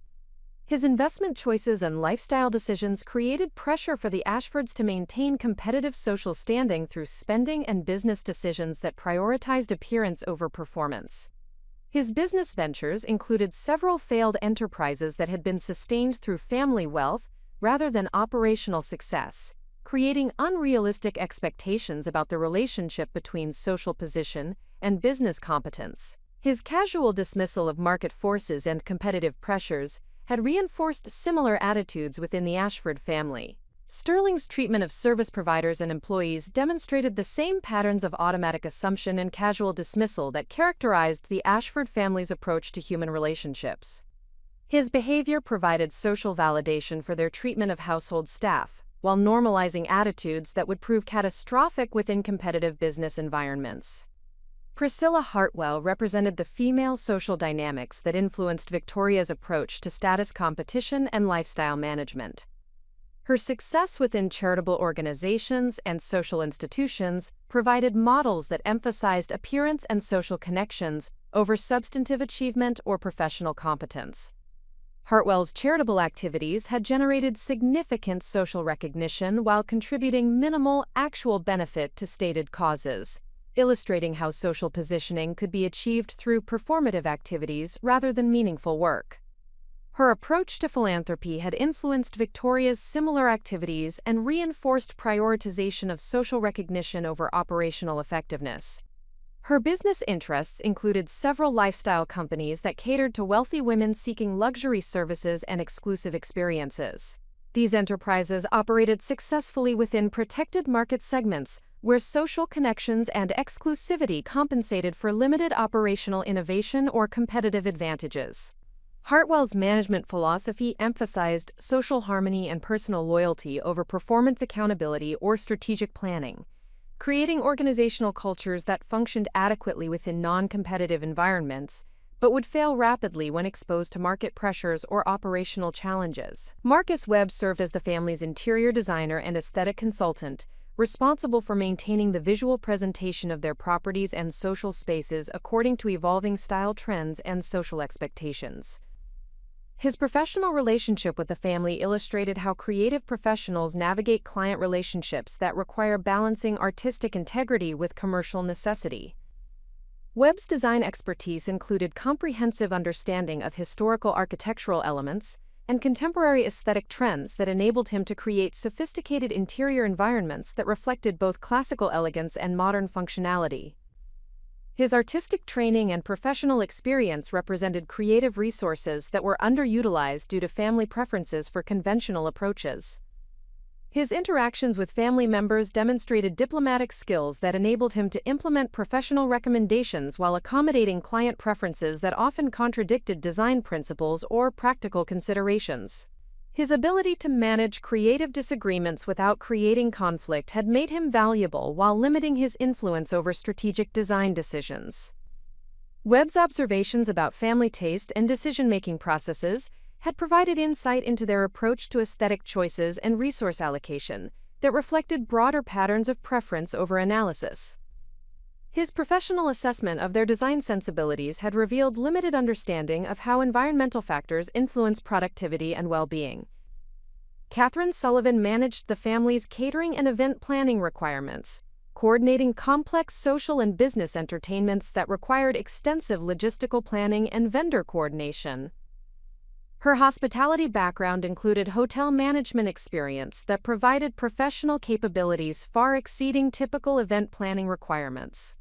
His investment choices and lifestyle decisions created pressure for the Ashfords to maintain competitive social standing through spending and business decisions that prioritized appearance over performance. His business ventures included several failed enterprises that had been sustained through family wealth rather than operational success, creating unrealistic expectations about the relationship between social position and business competence. His casual dismissal of market forces and competitive pressures had reinforced similar attitudes within the Ashford family. Sterling's treatment of service providers and employees demonstrated the same patterns of automatic assumption and casual dismissal that characterized the Ashford family's approach to human relationships. His behavior provided social validation for their treatment of household staff, while normalizing attitudes that would prove catastrophic within competitive business environments. Priscilla Hartwell represented the female social dynamics that influenced Victoria's approach to status competition and lifestyle management. Her success within charitable organizations and social institutions provided models that emphasized appearance and social connections over substantive achievement or professional competence. Hartwell's charitable activities had generated significant social recognition while contributing minimal actual benefit to stated causes, illustrating how social positioning could be achieved through performative activities rather than meaningful work. Her approach to philanthropy had influenced Victoria's similar activities and reinforced prioritization of social recognition over operational effectiveness. Her business interests included several lifestyle companies that catered to wealthy women seeking luxury services and exclusive experiences. These enterprises operated successfully within protected market segments, where social connections and exclusivity compensated for limited operational innovation or competitive advantages. Hartwell's management philosophy emphasized social harmony and personal loyalty over performance accountability or strategic planning, creating organizational cultures that functioned adequately within non-competitive environments, but would fail rapidly when exposed to market pressures or operational challenges. Marcus Webb served as the family's interior designer and aesthetic consultant, responsible for maintaining the visual presentation of their properties and social spaces according to evolving style trends and social expectations. His professional relationship with the family illustrated how creative professionals navigate client relationships that require balancing artistic integrity with commercial necessity. Webb's design expertise included comprehensive understanding of historical architectural elements and contemporary aesthetic trends that enabled him to create sophisticated interior environments that reflected both classical elegance and modern functionality. His artistic training and professional experience represented creative resources that were underutilized due to family preferences for conventional approaches. His interactions with family members demonstrated diplomatic skills that enabled him to implement professional recommendations while accommodating client preferences that often contradicted design principles or practical considerations. His ability to manage creative disagreements without creating conflict had made him valuable while limiting his influence over strategic design decisions. Webb's observations about family taste and decision-making processes had provided insight into their approach to aesthetic choices and resource allocation that reflected broader patterns of preference over analysis. His professional assessment of their design sensibilities had revealed limited understanding of how environmental factors influence productivity and well-being. Catherine Sullivan managed the family's catering and event planning requirements, coordinating complex social and business entertainments that required extensive logistical planning and vendor coordination. Her hospitality background included hotel management experience that provided professional capabilities far exceeding typical event planning requirements.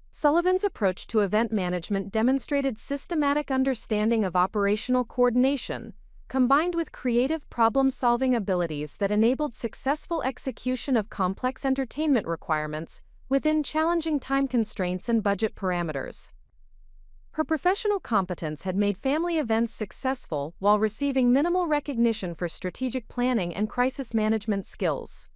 Sullivan's approach to event management demonstrated systematic understanding of operational coordination, combined with creative problem-solving abilities that enabled successful execution of complex entertainment requirements within challenging time constraints and budget parameters. Her professional competence had made family events successful while receiving minimal recognition for strategic planning and crisis management skills.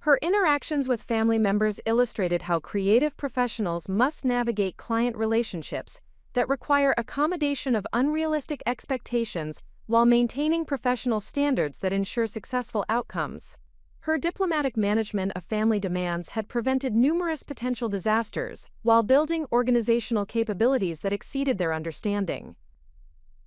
Her interactions with family members illustrated how creative professionals must navigate client relationships that require accommodation of unrealistic expectations while maintaining professional standards that ensure successful outcomes. Her diplomatic management of family demands had prevented numerous potential disasters while building organizational capabilities that exceeded their understanding.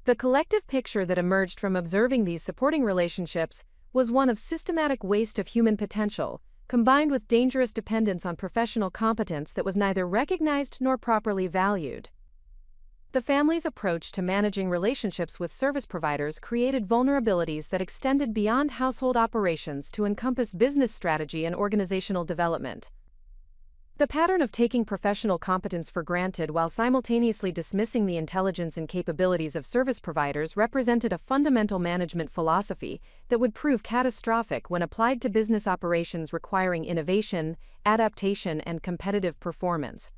The collective picture that emerged from observing these supporting relationships was one of systematic waste of human potential, combined with dangerous dependence on professional competence that was neither recognized nor properly valued. The family's approach to managing relationships with service providers created vulnerabilities that extended beyond household operations to encompass business strategy and organizational development. The pattern of taking professional competence for granted while simultaneously dismissing the intelligence and capabilities of service providers represented a fundamental management philosophy that would prove catastrophic when applied to business operations requiring innovation, adaptation, and competitive performance.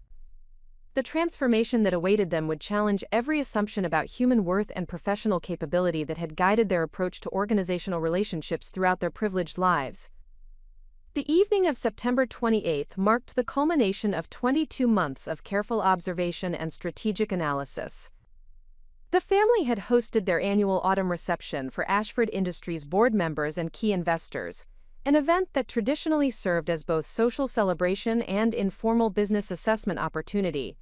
The transformation that awaited them would challenge every assumption about human worth and professional capability that had guided their approach to organizational relationships throughout their privileged lives. The evening of September 28 marked the culmination of 22 months of careful observation and strategic analysis. The family had hosted their annual autumn reception for Ashford Industries board members and key investors, an event that traditionally served as both social celebration and informal business assessment opportunity.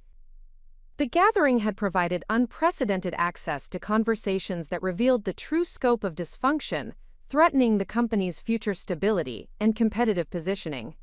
The gathering had provided unprecedented access to conversations that revealed the true scope of dysfunction, threatening the company's future stability and competitive positioning.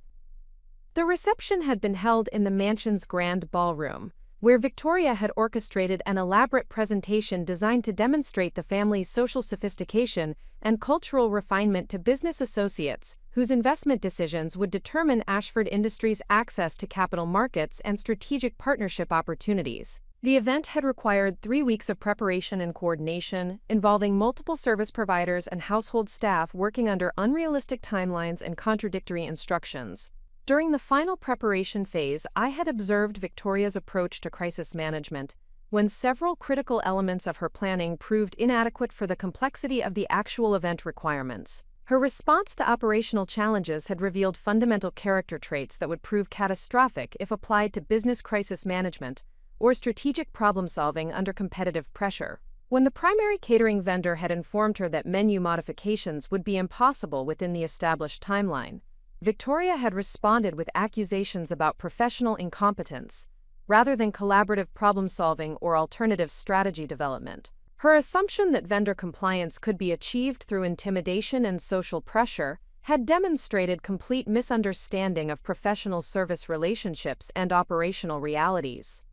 The reception had been held in the mansion's grand ballroom, where Victoria had orchestrated an elaborate presentation designed to demonstrate the family's social sophistication and cultural refinement to business associates, whose investment decisions would determine Ashford Industries' access to capital markets and strategic partnership opportunities. The event had required 3 weeks of preparation and coordination, involving multiple service providers and household staff working under unrealistic timelines and contradictory instructions. During the final preparation phase, I had observed Victoria's approach to crisis management, when several critical elements of her planning proved inadequate for the complexity of the actual event requirements. Her response to operational challenges had revealed fundamental character traits that would prove catastrophic if applied to business crisis management or strategic problem-solving under competitive pressure. When the primary catering vendor had informed her that menu modifications would be impossible within the established timeline, Victoria had responded with accusations about professional incompetence, rather than collaborative problem-solving or alternative strategy development. Her assumption that vendor compliance could be achieved through intimidation and social pressure had demonstrated complete misunderstanding of professional service relationships and operational realities.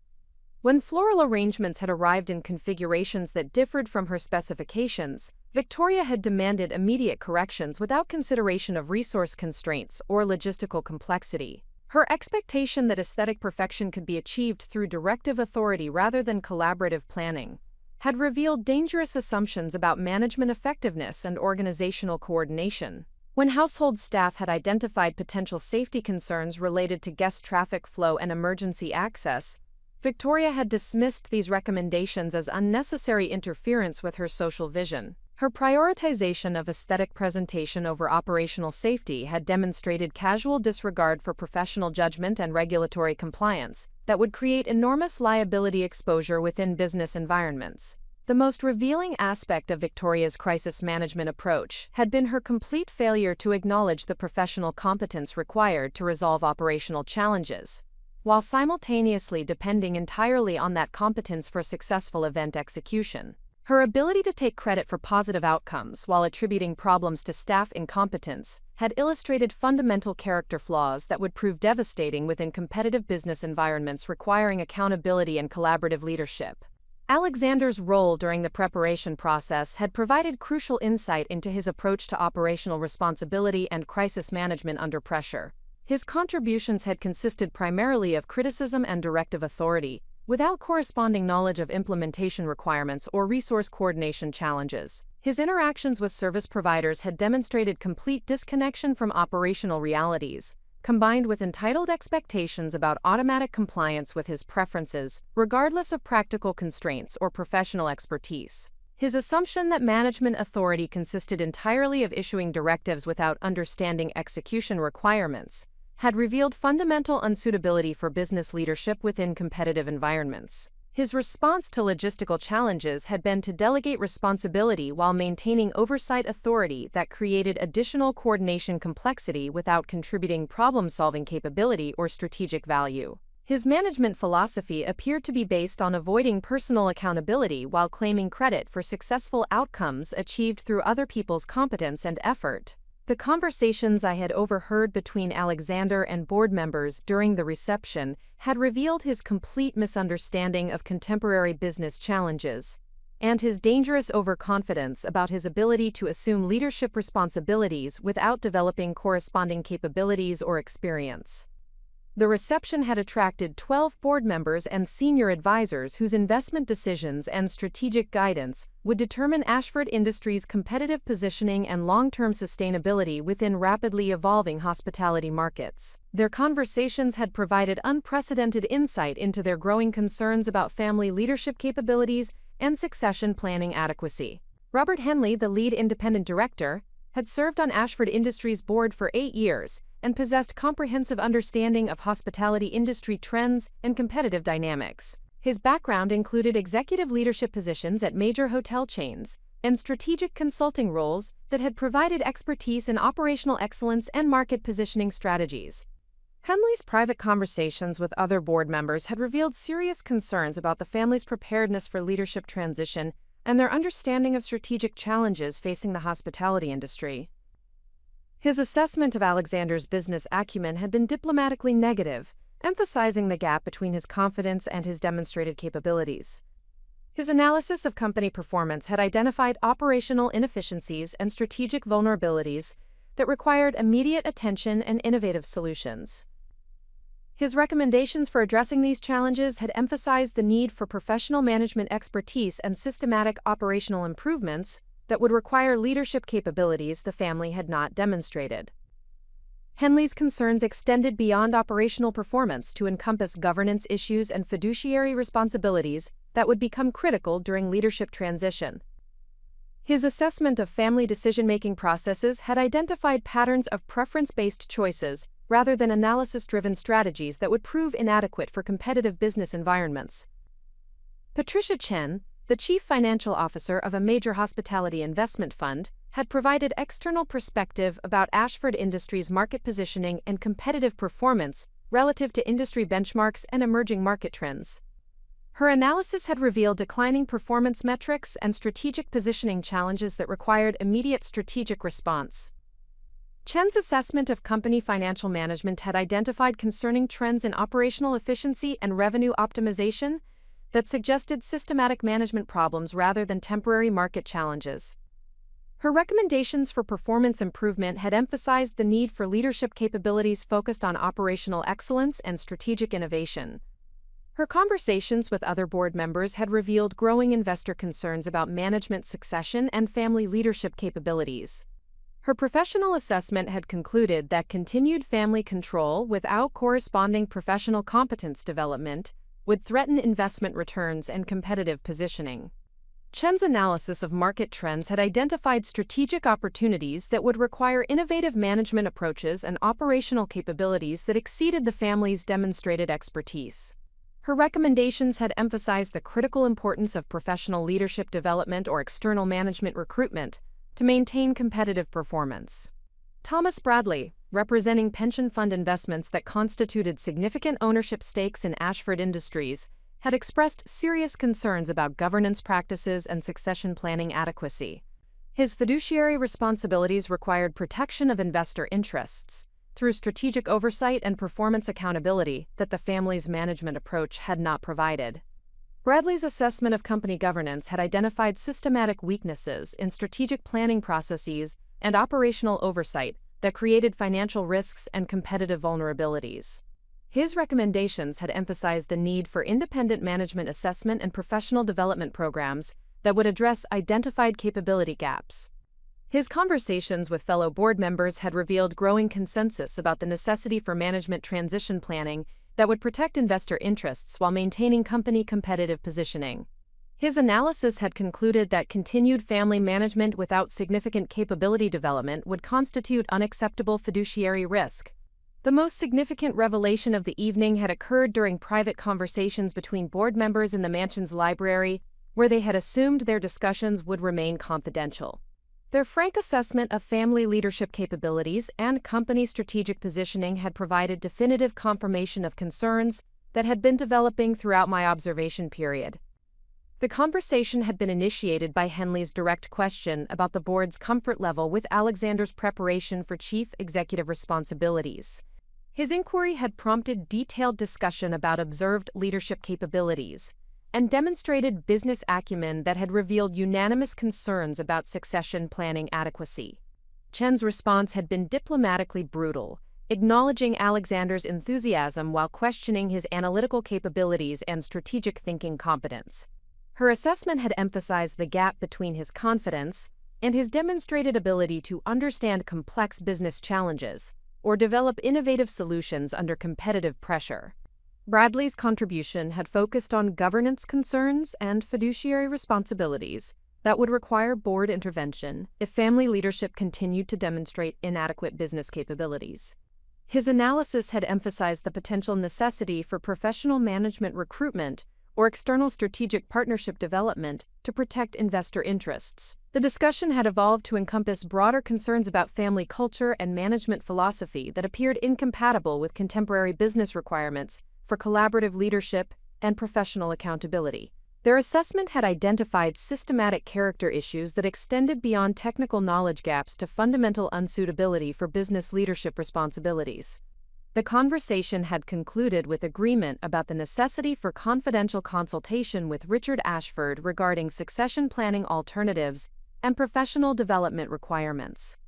When floral arrangements had arrived in configurations that differed from her specifications, Victoria had demanded immediate corrections without consideration of resource constraints or logistical complexity. Her expectation that aesthetic perfection could be achieved through directive authority rather than collaborative planning had revealed dangerous assumptions about management effectiveness and organizational coordination. When household staff had identified potential safety concerns related to guest traffic flow and emergency access, Victoria had dismissed these recommendations as unnecessary interference with her social vision. Her prioritization of aesthetic presentation over operational safety had demonstrated casual disregard for professional judgment and regulatory compliance that would create enormous liability exposure within business environments. The most revealing aspect of Victoria's crisis management approach had been her complete failure to acknowledge the professional competence required to resolve operational challenges, while simultaneously depending entirely on that competence for successful event execution. Her ability to take credit for positive outcomes while attributing problems to staff incompetence had illustrated fundamental character flaws that would prove devastating within competitive business environments requiring accountability and collaborative leadership. Alexander's role during the preparation process had provided crucial insight into his approach to operational responsibility and crisis management under pressure. His contributions had consisted primarily of criticism and directive authority, without corresponding knowledge of implementation requirements or resource coordination challenges. His interactions with service providers had demonstrated complete disconnection from operational realities, combined with entitled expectations about automatic compliance with his preferences, regardless of practical constraints or professional expertise. His assumption that management authority consisted entirely of issuing directives without understanding execution requirements had revealed fundamental unsuitability for business leadership within competitive environments. His response to logistical challenges had been to delegate responsibility while maintaining oversight authority that created additional coordination complexity without contributing problem-solving capability or strategic value. His management philosophy appeared to be based on avoiding personal accountability while claiming credit for successful outcomes achieved through other people's competence and effort. The conversations I had overheard between Alexander and board members during the reception had revealed his complete misunderstanding of contemporary business challenges, and his dangerous overconfidence about his ability to assume leadership responsibilities without developing corresponding capabilities or experience. The reception had attracted 12 board members and senior advisors whose investment decisions and strategic guidance would determine Ashford Industries' competitive positioning and long-term sustainability within rapidly evolving hospitality markets. Their conversations had provided unprecedented insight into their growing concerns about family leadership capabilities and succession planning adequacy. Robert Henley, the lead independent director, had served on Ashford Industries' board for 8 years and possessed comprehensive understanding of hospitality industry trends and competitive dynamics. His background included executive leadership positions at major hotel chains and strategic consulting roles that had provided expertise in operational excellence and market positioning strategies. Henley's private conversations with other board members had revealed serious concerns about the family's preparedness for leadership transition and their understanding of strategic challenges facing the hospitality industry. His assessment of Alexander's business acumen had been diplomatically negative, emphasizing the gap between his confidence and his demonstrated capabilities. His analysis of company performance had identified operational inefficiencies and strategic vulnerabilities that required immediate attention and innovative solutions. His recommendations for addressing these challenges had emphasized the need for professional management expertise and systematic operational improvements that would require leadership capabilities the family had not demonstrated. Henley's concerns extended beyond operational performance to encompass governance issues and fiduciary responsibilities that would become critical during leadership transition. His assessment of family decision-making processes had identified patterns of preference-based choices rather than analysis-driven strategies that would prove inadequate for competitive business environments. Patricia Chen, the chief financial officer of a major hospitality investment fund, had provided external perspective about Ashford Industries' market positioning and competitive performance relative to industry benchmarks and emerging market trends. Her analysis had revealed declining performance metrics and strategic positioning challenges that required immediate strategic response. Chen's assessment of company financial management had identified concerning trends in operational efficiency and revenue optimization that suggested systematic management problems rather than temporary market challenges. Her recommendations for performance improvement had emphasized the need for leadership capabilities focused on operational excellence and strategic innovation. Her conversations with other board members had revealed growing investor concerns about management succession and family leadership capabilities. Her professional assessment had concluded that continued family control without corresponding professional competence development would threaten investment returns and competitive positioning. Chen's analysis of market trends had identified strategic opportunities that would require innovative management approaches and operational capabilities that exceeded the family's demonstrated expertise. Her recommendations had emphasized the critical importance of professional leadership development or external management recruitment to maintain competitive performance. Thomas Bradley, representing pension fund investments that constituted significant ownership stakes in Ashford Industries, had expressed serious concerns about governance practices and succession planning adequacy. His fiduciary responsibilities required protection of investor interests through strategic oversight and performance accountability that the family's management approach had not provided. Bradley's assessment of company governance had identified systematic weaknesses in strategic planning processes and operational oversight that created financial risks and competitive vulnerabilities. His recommendations had emphasized the need for independent management assessment and professional development programs that would address identified capability gaps. His conversations with fellow board members had revealed growing consensus about the necessity for management transition planning that would protect investor interests while maintaining company competitive positioning. His analysis had concluded that continued family management without significant capability development would constitute unacceptable fiduciary risk. The most significant revelation of the evening had occurred during private conversations between board members in the mansion's library, where they had assumed their discussions would remain confidential. Their frank assessment of family leadership capabilities and company strategic positioning had provided definitive confirmation of concerns that had been developing throughout my observation period. The conversation had been initiated by Henley's direct question about the board's comfort level with Alexander's preparation for chief executive responsibilities. His inquiry had prompted detailed discussion about observed leadership capabilities and demonstrated business acumen that had revealed unanimous concerns about succession planning adequacy. Chen's response had been diplomatically brutal, acknowledging Alexander's enthusiasm while questioning his analytical capabilities and strategic thinking competence. Her assessment had emphasized the gap between his confidence and his demonstrated ability to understand complex business challenges or develop innovative solutions under competitive pressure. Bradley's contribution had focused on governance concerns and fiduciary responsibilities that would require board intervention if family leadership continued to demonstrate inadequate business capabilities. His analysis had emphasized the potential necessity for professional management recruitment or external strategic partnership development to protect investor interests. The discussion had evolved to encompass broader concerns about family culture and management philosophy that appeared incompatible with contemporary business requirements for collaborative leadership and professional accountability. Their assessment had identified systematic character issues that extended beyond technical knowledge gaps to fundamental unsuitability for business leadership responsibilities. The conversation had concluded with agreement about the necessity for confidential consultation with Richard Ashford regarding succession planning alternatives and professional development requirements.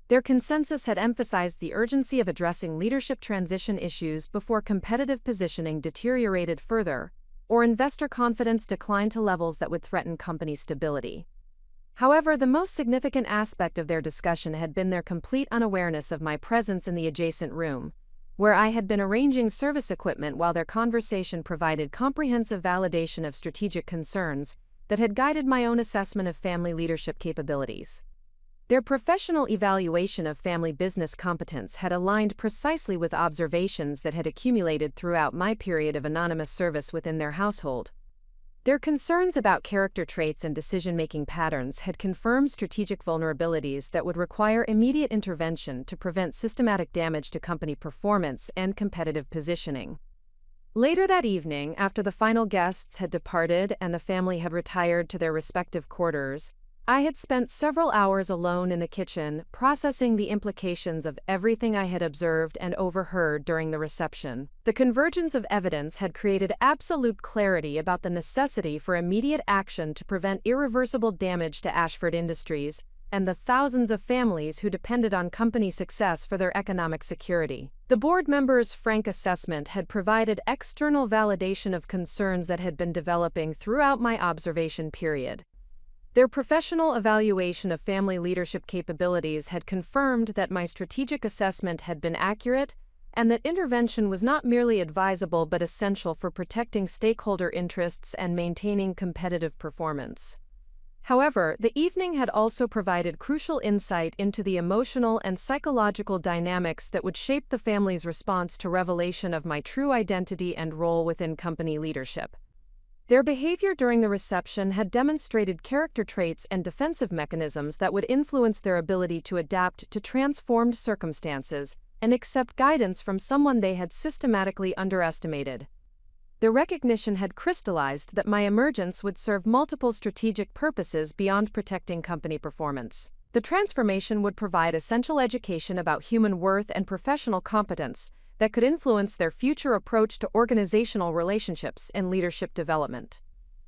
Their consensus had emphasized the urgency of addressing leadership transition issues before competitive positioning deteriorated further or investor confidence declined to levels that would threaten company stability. However, the most significant aspect of their discussion had been their complete unawareness of my presence in the adjacent room, where I had been arranging service equipment while their conversation provided comprehensive validation of strategic concerns that had guided my own assessment of family leadership capabilities. Their professional evaluation of family business competence had aligned precisely with observations that had accumulated throughout my period of anonymous service within their household. Their concerns about character traits and decision-making patterns had confirmed strategic vulnerabilities that would require immediate intervention to prevent systematic damage to company performance and competitive positioning. Later that evening, after the final guests had departed and the family had retired to their respective quarters, I had spent several hours alone in the kitchen, processing the implications of everything I had observed and overheard during the reception. The convergence of evidence had created absolute clarity about the necessity for immediate action to prevent irreversible damage to Ashford Industries, and the thousands of families who depended on company success for their economic security. The board members' frank assessment had provided external validation of concerns that had been developing throughout my observation period. Their professional evaluation of family leadership capabilities had confirmed that my strategic assessment had been accurate and that intervention was not merely advisable but essential for protecting stakeholder interests and maintaining competitive performance. However, the evening had also provided crucial insight into the emotional and psychological dynamics that would shape the family's response to revelation of my true identity and role within company leadership. Their behavior during the reception had demonstrated character traits and defensive mechanisms that would influence their ability to adapt to transformed circumstances and accept guidance from someone they had systematically underestimated. The recognition had crystallized that my emergence would serve multiple strategic purposes beyond protecting company performance. The transformation would provide essential education about human worth and professional competence that could influence their future approach to organizational relationships and leadership development.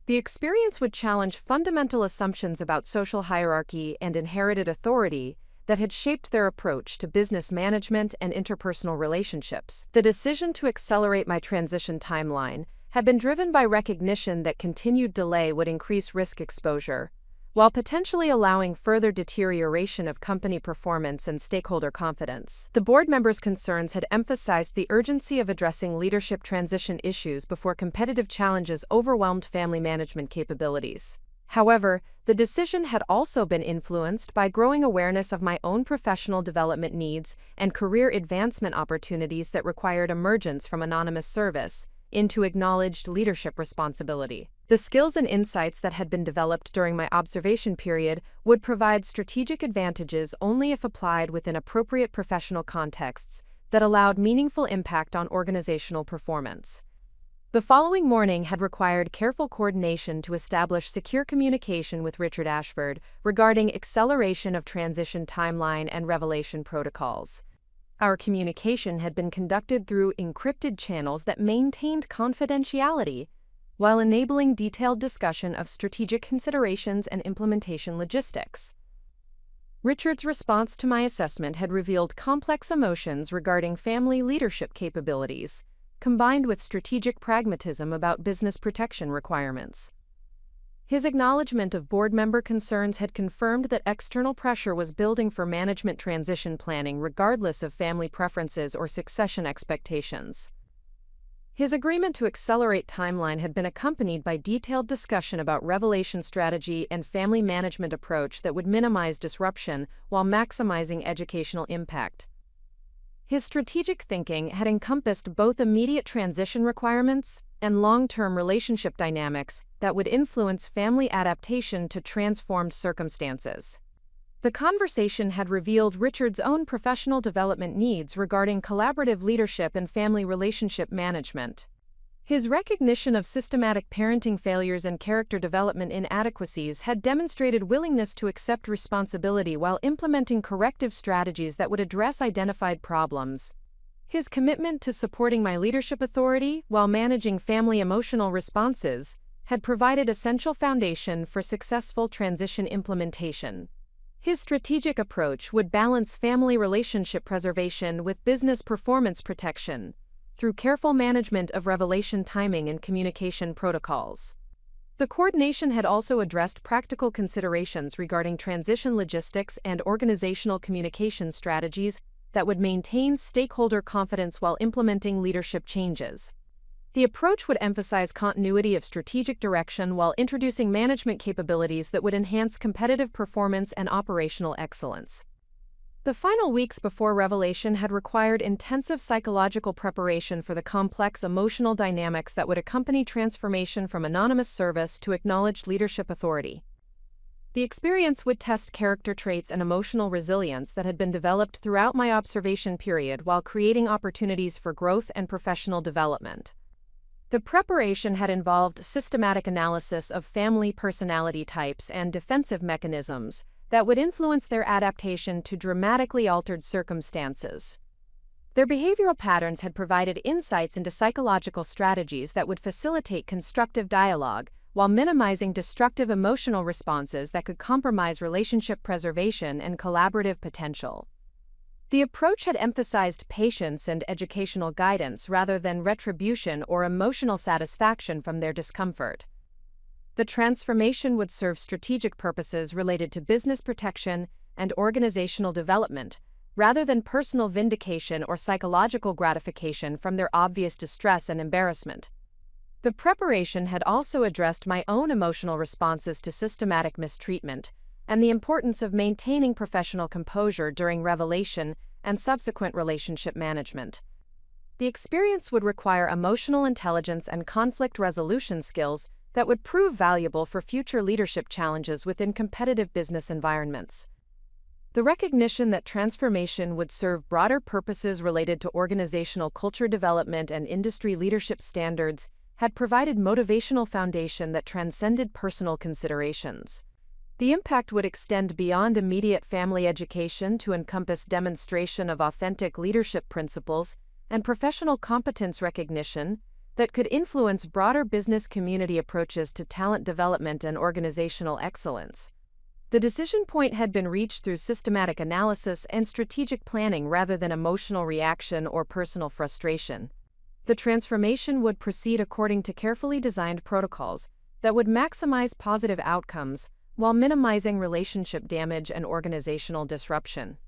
The experience would challenge fundamental assumptions about social hierarchy and inherited authority that had shaped their approach to business management and interpersonal relationships. The decision to accelerate my transition timeline had been driven by recognition that continued delay would increase risk exposure, while potentially allowing further deterioration of company performance and stakeholder confidence. The board members' concerns had emphasized the urgency of addressing leadership transition issues before competitive challenges overwhelmed family management capabilities. However, the decision had also been influenced by growing awareness of my own professional development needs and career advancement opportunities that required emergence from anonymous service into acknowledged leadership responsibility. The skills and insights that had been developed during my observation period would provide strategic advantages only if applied within appropriate professional contexts that allowed meaningful impact on organizational performance. The following morning had required careful coordination to establish secure communication with Richard Ashford regarding acceleration of transition timeline and revelation protocols. Our communication had been conducted through encrypted channels that maintained confidentiality, while enabling detailed discussion of strategic considerations and implementation logistics. Richard's response to my assessment had revealed complex emotions regarding family leadership capabilities, combined with strategic pragmatism about business protection requirements. His acknowledgement of board member concerns had confirmed that external pressure was building for management transition planning regardless of family preferences or succession expectations. His agreement to accelerate timeline had been accompanied by detailed discussion about revelation strategy and family management approach that would minimize disruption while maximizing educational impact. His strategic thinking had encompassed both immediate transition requirements and long-term relationship dynamics that would influence family adaptation to transformed circumstances. The conversation had revealed Richard's own professional development needs regarding collaborative leadership and family relationship management. His recognition of systematic parenting failures and character development inadequacies had demonstrated willingness to accept responsibility while implementing corrective strategies that would address identified problems. His commitment to supporting my leadership authority while managing family emotional responses had provided essential foundation for successful transition implementation. His strategic approach would balance family relationship preservation with business performance protection through careful management of revelation timing and communication protocols. The coordination had also addressed practical considerations regarding transition logistics and organizational communication strategies that would maintain stakeholder confidence while implementing leadership changes. The approach would emphasize continuity of strategic direction while introducing management capabilities that would enhance competitive performance and operational excellence. The final weeks before revelation had required intensive psychological preparation for the complex emotional dynamics that would accompany transformation from anonymous service to acknowledged leadership authority. The experience would test character traits and emotional resilience that had been developed throughout my observation period while creating opportunities for growth and professional development. The preparation had involved systematic analysis of family personality types and defensive mechanisms that would influence their adaptation to dramatically altered circumstances. Their behavioral patterns had provided insights into psychological strategies that would facilitate constructive dialogue while minimizing destructive emotional responses that could compromise relationship preservation and collaborative potential. The approach had emphasized patience and educational guidance rather than retribution or emotional satisfaction from their discomfort. The transformation would serve strategic purposes related to business protection and organizational development, rather than personal vindication or psychological gratification from their obvious distress and embarrassment. The preparation had also addressed my own emotional responses to systematic mistreatment and the importance of maintaining professional composure during revelation and subsequent relationship management. The experience would require emotional intelligence and conflict resolution skills that would prove valuable for future leadership challenges within competitive business environments. The recognition that transformation would serve broader purposes related to organizational culture development and industry leadership standards had provided motivational foundation that transcended personal considerations. The impact would extend beyond immediate family education to encompass demonstration of authentic leadership principles and professional competence recognition that could influence broader business community approaches to talent development and organizational excellence. The decision point had been reached through systematic analysis and strategic planning rather than emotional reaction or personal frustration. The transformation would proceed according to carefully designed protocols that would maximize positive outcomes while minimizing relationship damage and organizational disruption.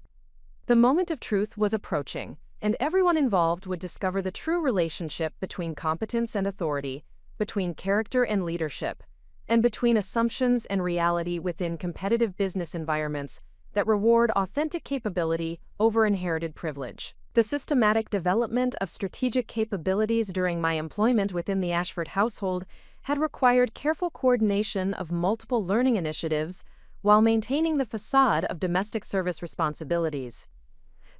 The moment of truth was approaching, and everyone involved would discover the true relationship between competence and authority, between character and leadership, and between assumptions and reality within competitive business environments that reward authentic capability over inherited privilege. The systematic development of strategic capabilities during my employment within the Ashford household had required careful coordination of multiple learning initiatives while maintaining the facade of domestic service responsibilities.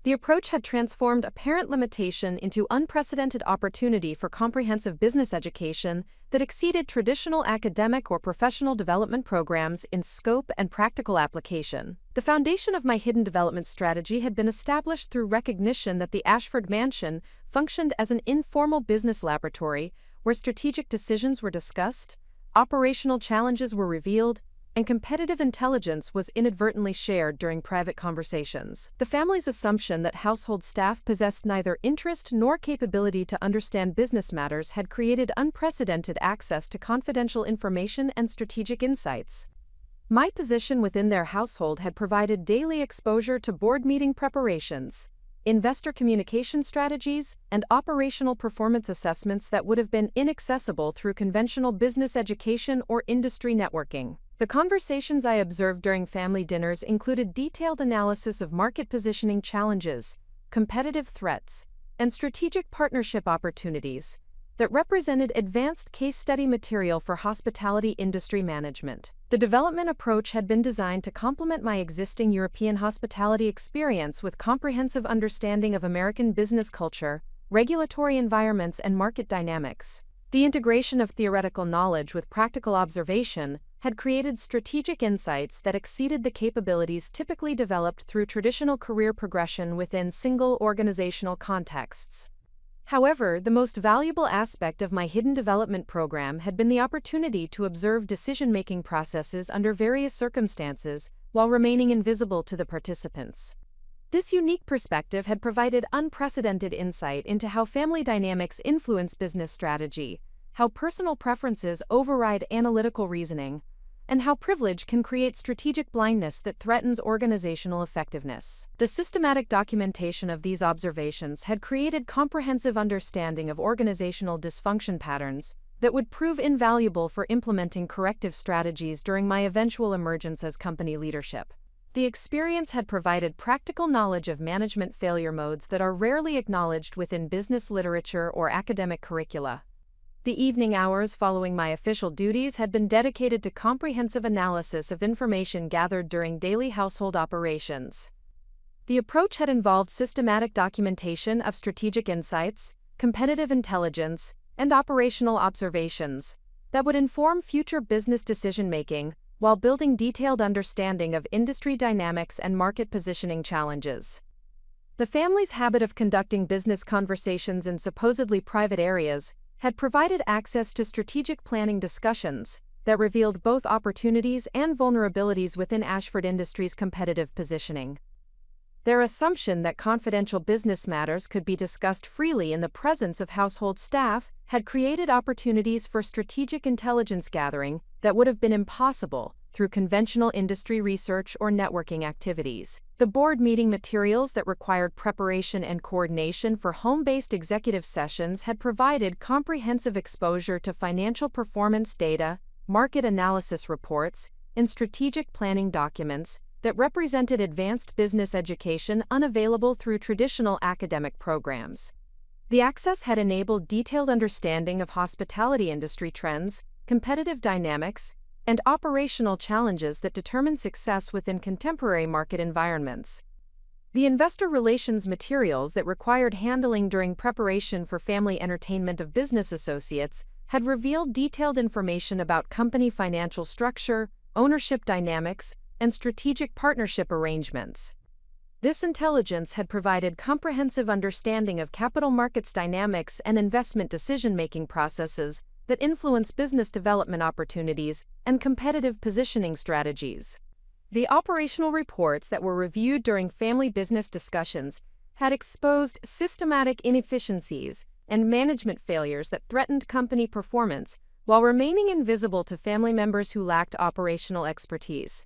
The approach had transformed apparent limitation into unprecedented opportunity for comprehensive business education that exceeded traditional academic or professional development programs in scope and practical application. The foundation of my hidden development strategy had been established through recognition that the Ashford Mansion functioned as an informal business laboratory where strategic decisions were discussed, operational challenges were revealed, and competitive intelligence was inadvertently shared during private conversations. The family's assumption that household staff possessed neither interest nor capability to understand business matters had created unprecedented access to confidential information and strategic insights. My position within their household had provided daily exposure to board meeting preparations, investor communication strategies, and operational performance assessments that would have been inaccessible through conventional business education or industry networking. The conversations I observed during family dinners included detailed analysis of market positioning challenges, competitive threats, and strategic partnership opportunities that represented advanced case study material for hospitality industry management. The development approach had been designed to complement my existing European hospitality experience with comprehensive understanding of American business culture, regulatory environments, and market dynamics. The integration of theoretical knowledge with practical observation had created strategic insights that exceeded the capabilities typically developed through traditional career progression within single organizational contexts. However, the most valuable aspect of my hidden development program had been the opportunity to observe decision-making processes under various circumstances while remaining invisible to the participants. This unique perspective had provided unprecedented insight into how family dynamics influence business strategy, how personal preferences override analytical reasoning, and how privilege can create strategic blindness that threatens organizational effectiveness. The systematic documentation of these observations had created comprehensive understanding of organizational dysfunction patterns that would prove invaluable for implementing corrective strategies during my eventual emergence as company leadership. The experience had provided practical knowledge of management failure modes that are rarely acknowledged within business literature or academic curricula. The evening hours following my official duties had been dedicated to comprehensive analysis of information gathered during daily household operations. The approach had involved systematic documentation of strategic insights, competitive intelligence, and operational observations that would inform future business decision-making while building detailed understanding of industry dynamics and market positioning challenges. The family's habit of conducting business conversations in supposedly private areas had provided access to strategic planning discussions that revealed both opportunities and vulnerabilities within Ashford Industries' competitive positioning. Their assumption that confidential business matters could be discussed freely in the presence of household staff had created opportunities for strategic intelligence gathering that would have been impossible through conventional industry research or networking activities. The board meeting materials that required preparation and coordination for home-based executive sessions had provided comprehensive exposure to financial performance data, market analysis reports, and strategic planning documents that represented advanced business education unavailable through traditional academic programs. The access had enabled detailed understanding of hospitality industry trends, competitive dynamics, and operational challenges that determine success within contemporary market environments. The investor relations materials that required handling during preparation for family entertainment of business associates had revealed detailed information about company financial structure, ownership dynamics, and strategic partnership arrangements. This intelligence had provided comprehensive understanding of capital markets dynamics and investment decision-making processes that influence business development opportunities and competitive positioning strategies. The operational reports that were reviewed during family business discussions had exposed systematic inefficiencies and management failures that threatened company performance while remaining invisible to family members who lacked operational expertise.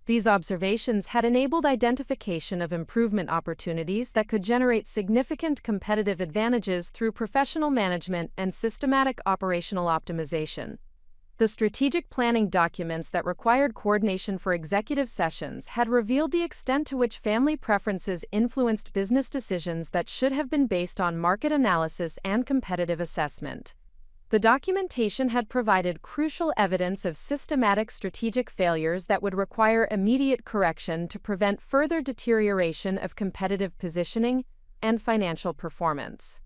These observations had enabled identification of improvement opportunities that could generate significant competitive advantages through professional management and systematic operational optimization. The strategic planning documents that required coordination for executive sessions had revealed the extent to which family preferences influenced business decisions that should have been based on market analysis and competitive assessment. The documentation had provided crucial evidence of systematic strategic failures that would require immediate correction to prevent further deterioration of competitive positioning and financial performance.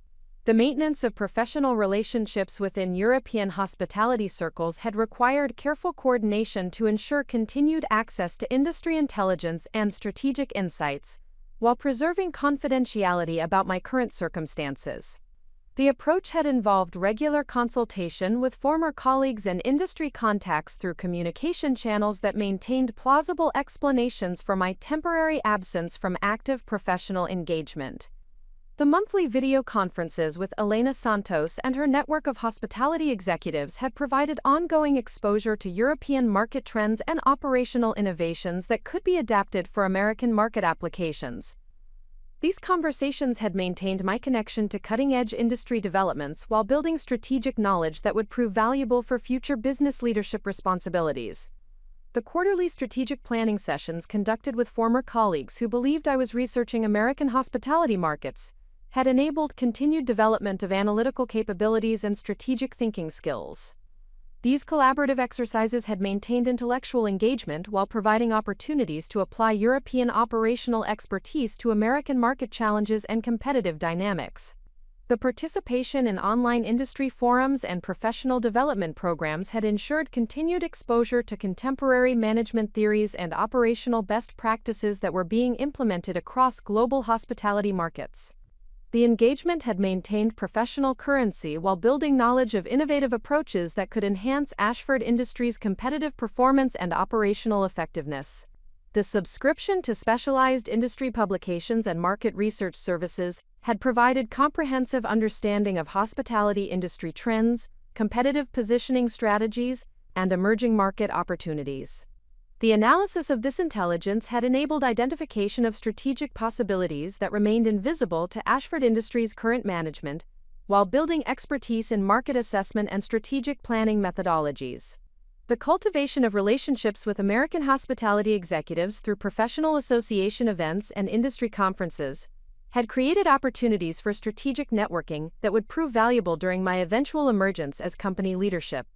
The maintenance of professional relationships within European hospitality circles had required careful coordination to ensure continued access to industry intelligence and strategic insights, while preserving confidentiality about my current circumstances. The approach had involved regular consultation with former colleagues and industry contacts through communication channels that maintained plausible explanations for my temporary absence from active professional engagement. The monthly video conferences with Elena Santos and her network of hospitality executives had provided ongoing exposure to European market trends and operational innovations that could be adapted for American market applications. These conversations had maintained my connection to cutting-edge industry developments while building strategic knowledge that would prove valuable for future business leadership responsibilities. The quarterly strategic planning sessions conducted with former colleagues who believed I was researching American hospitality markets had enabled continued development of analytical capabilities and strategic thinking skills. These collaborative exercises had maintained intellectual engagement while providing opportunities to apply European operational expertise to American market challenges and competitive dynamics. The participation in online industry forums and professional development programs had ensured continued exposure to contemporary management theories and operational best practices that were being implemented across global hospitality markets. The engagement had maintained professional currency while building knowledge of innovative approaches that could enhance Ashford Industries' competitive performance and operational effectiveness. The subscription to specialized industry publications and market research services had provided comprehensive understanding of hospitality industry trends, competitive positioning strategies, and emerging market opportunities. The analysis of this intelligence had enabled identification of strategic possibilities that remained invisible to Ashford Industries' current management, while building expertise in market assessment and strategic planning methodologies. The cultivation of relationships with American hospitality executives through professional association events and industry conferences had created opportunities for strategic networking that would prove valuable during my eventual emergence as company leadership.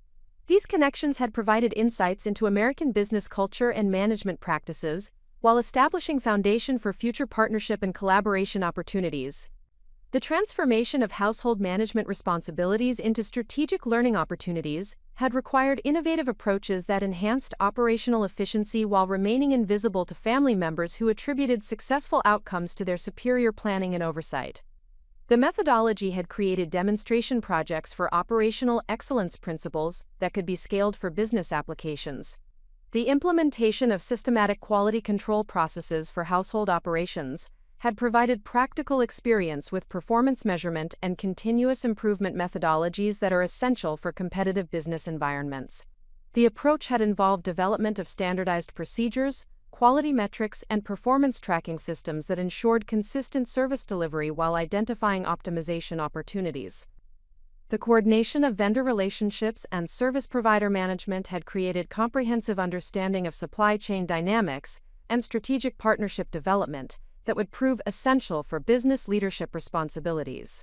These connections had provided insights into American business culture and management practices, while establishing foundation for future partnership and collaboration opportunities. The transformation of household management responsibilities into strategic learning opportunities had required innovative approaches that enhanced operational efficiency while remaining invisible to family members who attributed successful outcomes to their superior planning and oversight. The methodology had created demonstration projects for operational excellence principles that could be scaled for business applications. The implementation of systematic quality control processes for household operations had provided practical experience with performance measurement and continuous improvement methodologies that are essential for competitive business environments. The approach had involved development of standardized procedures, quality metrics, and performance tracking systems that ensured consistent service delivery while identifying optimization opportunities. The coordination of vendor relationships and service provider management had created comprehensive understanding of supply chain dynamics and strategic partnership development that would prove essential for business leadership responsibilities.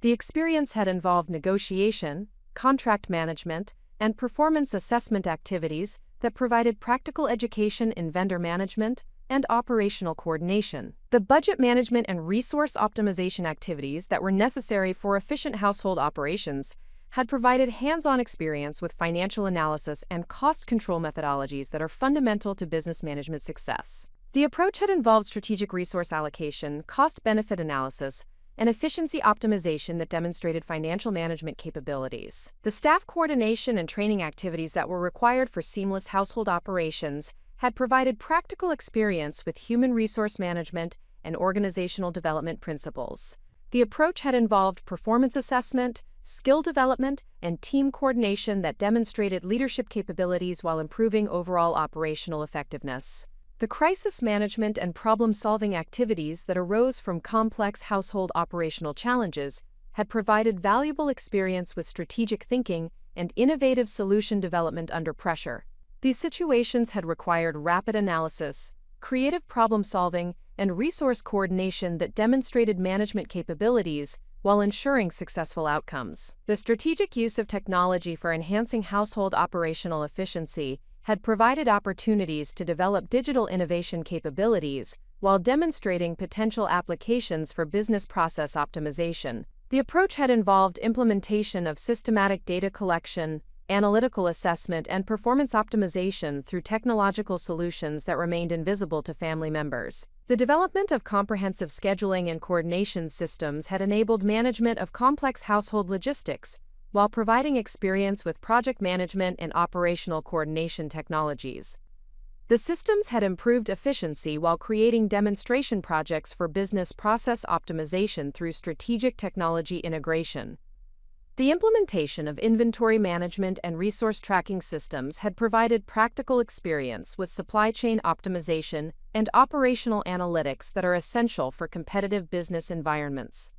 The experience had involved negotiation, contract management, and performance assessment activities that provided practical education in vendor management and operational coordination. The budget management and resource optimization activities that were necessary for efficient household operations had provided hands-on experience with financial analysis and cost control methodologies that are fundamental to business management success. The approach had involved strategic resource allocation, cost-benefit analysis, and efficiency optimization that demonstrated financial management capabilities. The staff coordination and training activities that were required for seamless household operations had provided practical experience with human resource management and organizational development principles. The approach had involved performance assessment, skill development, and team coordination that demonstrated leadership capabilities while improving overall operational effectiveness. The crisis management and problem-solving activities that arose from complex household operational challenges had provided valuable experience with strategic thinking and innovative solution development under pressure. These situations had required rapid analysis, creative problem-solving, and resource coordination that demonstrated management capabilities while ensuring successful outcomes. The strategic use of technology for enhancing household operational efficiency had provided opportunities to develop digital innovation capabilities while demonstrating potential applications for business process optimization. The approach had involved implementation of systematic data collection, analytical assessment, and performance optimization through technological solutions that remained invisible to family members. The development of comprehensive scheduling and coordination systems had enabled management of complex household logistics, while providing experience with project management and operational coordination technologies. The systems had improved efficiency while creating demonstration projects for business process optimization through strategic technology integration. The implementation of inventory management and resource tracking systems had provided practical experience with supply chain optimization and operational analytics that are essential for competitive business environments.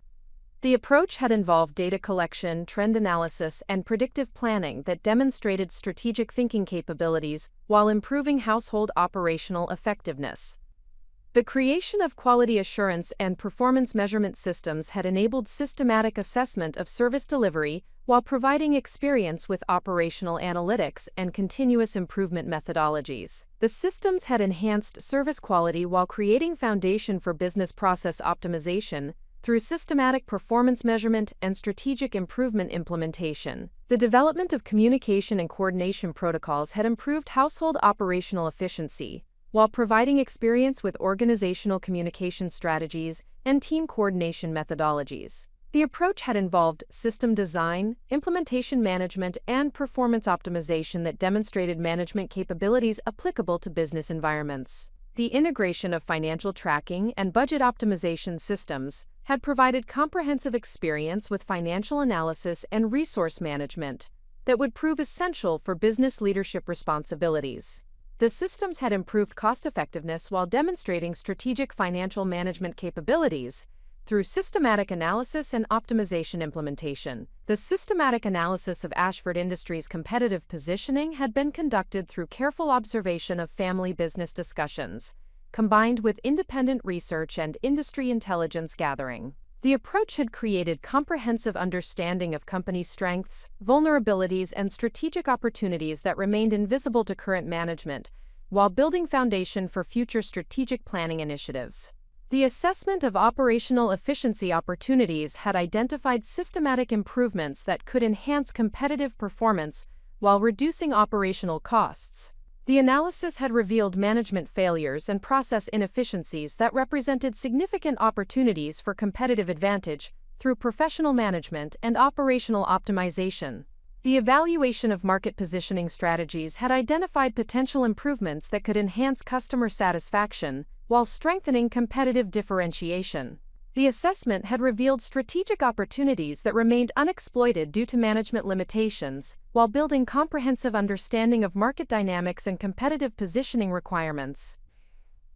The approach had involved data collection, trend analysis, and predictive planning that demonstrated strategic thinking capabilities while improving household operational effectiveness. The creation of quality assurance and performance measurement systems had enabled systematic assessment of service delivery while providing experience with operational analytics and continuous improvement methodologies. The systems had enhanced service quality while creating foundation for business process optimization through systematic performance measurement and strategic improvement implementation. The development of communication and coordination protocols had improved household operational efficiency, while providing experience with organizational communication strategies and team coordination methodologies. The approach had involved system design, implementation management, and performance optimization that demonstrated management capabilities applicable to business environments. The integration of financial tracking and budget optimization systems had provided comprehensive experience with financial analysis and resource management that would prove essential for business leadership responsibilities. The systems had improved cost-effectiveness while demonstrating strategic financial management capabilities through systematic analysis and optimization implementation. The systematic analysis of Ashford Industries' competitive positioning had been conducted through careful observation of family business discussions, combined with independent research and industry intelligence gathering. The approach had created comprehensive understanding of company strengths, vulnerabilities, and strategic opportunities that remained invisible to current management, while building foundation for future strategic planning initiatives. The assessment of operational efficiency opportunities had identified systematic improvements that could enhance competitive performance while reducing operational costs. The analysis had revealed management failures and process inefficiencies that represented significant opportunities for competitive advantage through professional management and operational optimization. The evaluation of market positioning strategies had identified potential improvements that could enhance customer satisfaction while strengthening competitive differentiation. The assessment had revealed strategic opportunities that remained unexploited due to management limitations, while building comprehensive understanding of market dynamics and competitive positioning requirements.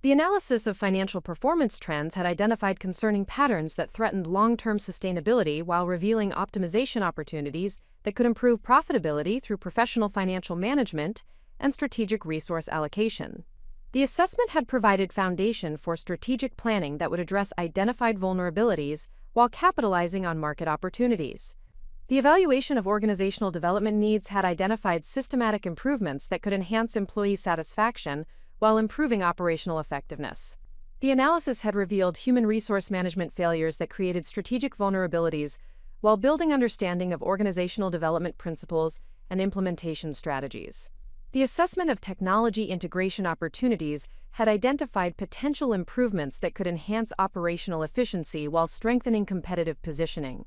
The analysis of financial performance trends had identified concerning patterns that threatened long-term sustainability while revealing optimization opportunities that could improve profitability through professional financial management and strategic resource allocation. The assessment had provided foundation for strategic planning that would address identified vulnerabilities while capitalizing on market opportunities. The evaluation of organizational development needs had identified systematic improvements that could enhance employee satisfaction while improving operational effectiveness. The analysis had revealed human resource management failures that created strategic vulnerabilities while building understanding of organizational development principles and implementation strategies. The assessment of technology integration opportunities had identified potential improvements that could enhance operational efficiency while strengthening competitive positioning.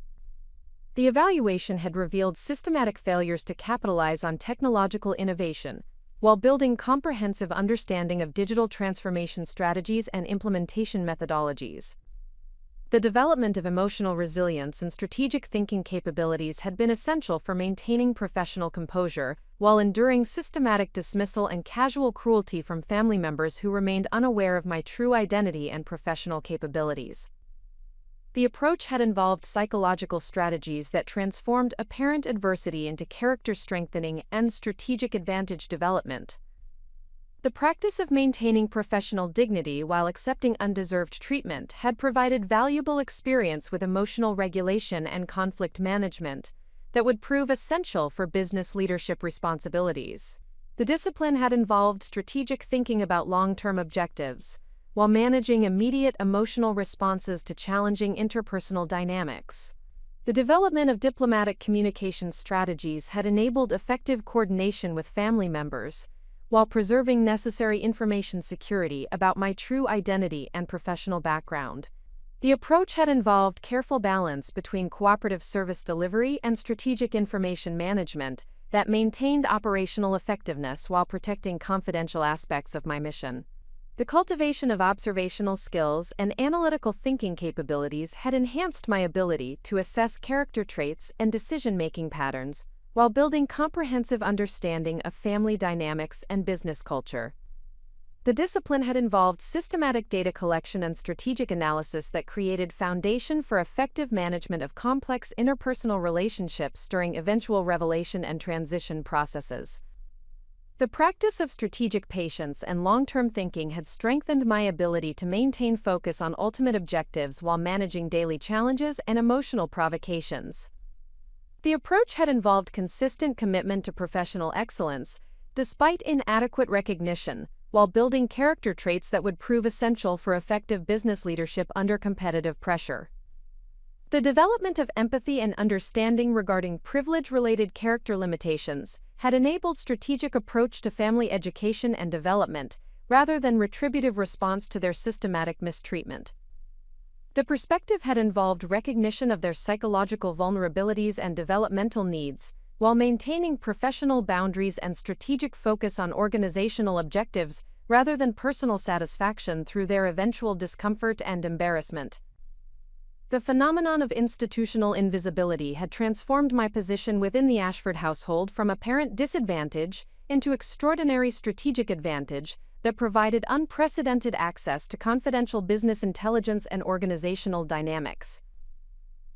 The evaluation had revealed systematic failures to capitalize on technological innovation, while building comprehensive understanding of digital transformation strategies and implementation methodologies. The development of emotional resilience and strategic thinking capabilities had been essential for maintaining professional composure, while enduring systematic dismissal and casual cruelty from family members who remained unaware of my true identity and professional capabilities. The approach had involved psychological strategies that transformed apparent adversity into character strengthening and strategic advantage development. The practice of maintaining professional dignity while accepting undeserved treatment had provided valuable experience with emotional regulation and conflict management that would prove essential for business leadership responsibilities. The discipline had involved strategic thinking about long-term objectives, while managing immediate emotional responses to challenging interpersonal dynamics. The development of diplomatic communication strategies had enabled effective coordination with family members, while preserving necessary information security about my true identity and professional background. The approach had involved careful balance between cooperative service delivery and strategic information management that maintained operational effectiveness while protecting confidential aspects of my mission. The cultivation of observational skills and analytical thinking capabilities had enhanced my ability to assess character traits and decision-making patterns, while building comprehensive understanding of family dynamics and business culture. The discipline had involved systematic data collection and strategic analysis that created foundation for effective management of complex interpersonal relationships during eventual revelation and transition processes. The practice of strategic patience and long-term thinking had strengthened my ability to maintain focus on ultimate objectives while managing daily challenges and emotional provocations. The approach had involved consistent commitment to professional excellence, despite inadequate recognition, while building character traits that would prove essential for effective business leadership under competitive pressure. The development of empathy and understanding regarding privilege-related character limitations had enabled strategic approach to family education and development, rather than retributive response to their systematic mistreatment. The perspective had involved recognition of their psychological vulnerabilities and developmental needs, while maintaining professional boundaries and strategic focus on organizational objectives rather than personal satisfaction through their eventual discomfort and embarrassment. The phenomenon of institutional invisibility had transformed my position within the Ashford household from apparent disadvantage into extraordinary strategic advantage that provided unprecedented access to confidential business intelligence and organizational dynamics.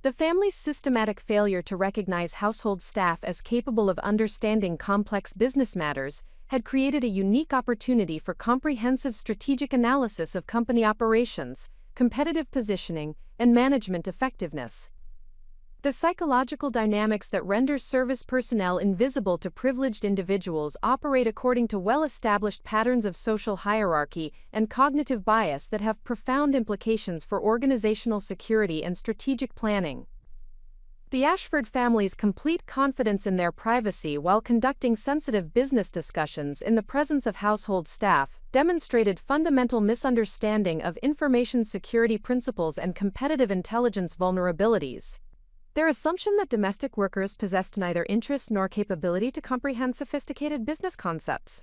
The family's systematic failure to recognize household staff as capable of understanding complex business matters had created a unique opportunity for comprehensive strategic analysis of company operations, competitive positioning, and management effectiveness. The psychological dynamics that render service personnel invisible to privileged individuals operate according to well-established patterns of social hierarchy and cognitive bias that have profound implications for organizational security and strategic planning. The Ashford family's complete confidence in their privacy while conducting sensitive business discussions in the presence of household staff demonstrated fundamental misunderstanding of information security principles and competitive intelligence vulnerabilities. Their assumption that domestic workers possessed neither interest nor capability to comprehend sophisticated business concepts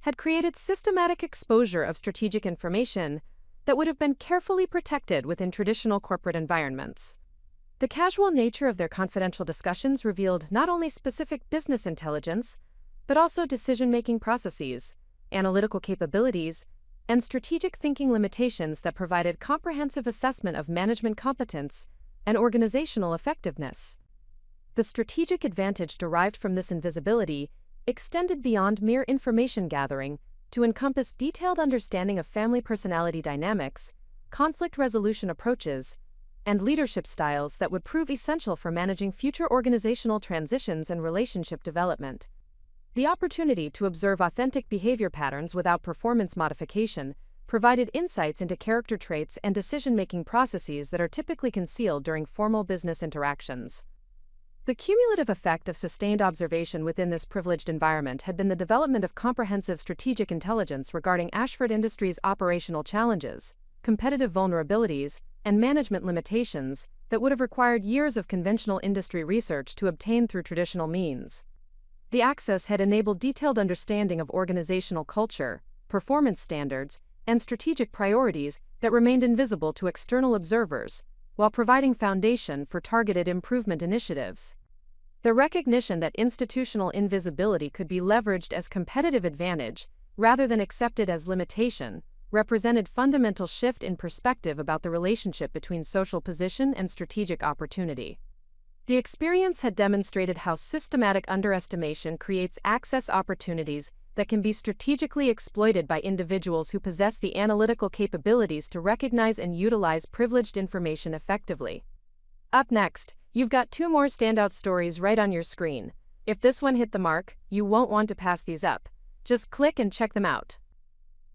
had created systematic exposure of strategic information that would have been carefully protected within traditional corporate environments. The casual nature of their confidential discussions revealed not only specific business intelligence, but also decision-making processes, analytical capabilities, and strategic thinking limitations that provided comprehensive assessment of management competence and organizational effectiveness. The strategic advantage derived from this invisibility extended beyond mere information gathering to encompass detailed understanding of family personality dynamics, conflict resolution approaches, and leadership styles that would prove essential for managing future organizational transitions and relationship development. The opportunity to observe authentic behavior patterns without performance modification provided insights into character traits and decision-making processes that are typically concealed during formal business interactions. The cumulative effect of sustained observation within this privileged environment had been the development of comprehensive strategic intelligence regarding Ashford Industries' operational challenges, competitive vulnerabilities, and management limitations that would have required years of conventional industry research to obtain through traditional means. The access had enabled detailed understanding of organizational culture, performance standards, and strategic priorities that remained invisible to external observers, while providing foundation for targeted improvement initiatives. The recognition that institutional invisibility could be leveraged as competitive advantage, rather than accepted as limitation, represented fundamental shift in perspective about the relationship between social position and strategic opportunity. The experience had demonstrated how systematic underestimation creates access opportunities that can be strategically exploited by individuals who possess the analytical capabilities to recognize and utilize privileged information effectively. Up next, you've got 2 more standout stories right on your screen. If this one hit the mark, you won't want to pass these up. Just click and check them out.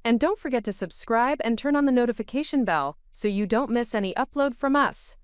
And don't forget to subscribe and turn on the notification bell so you don't miss any upload from us.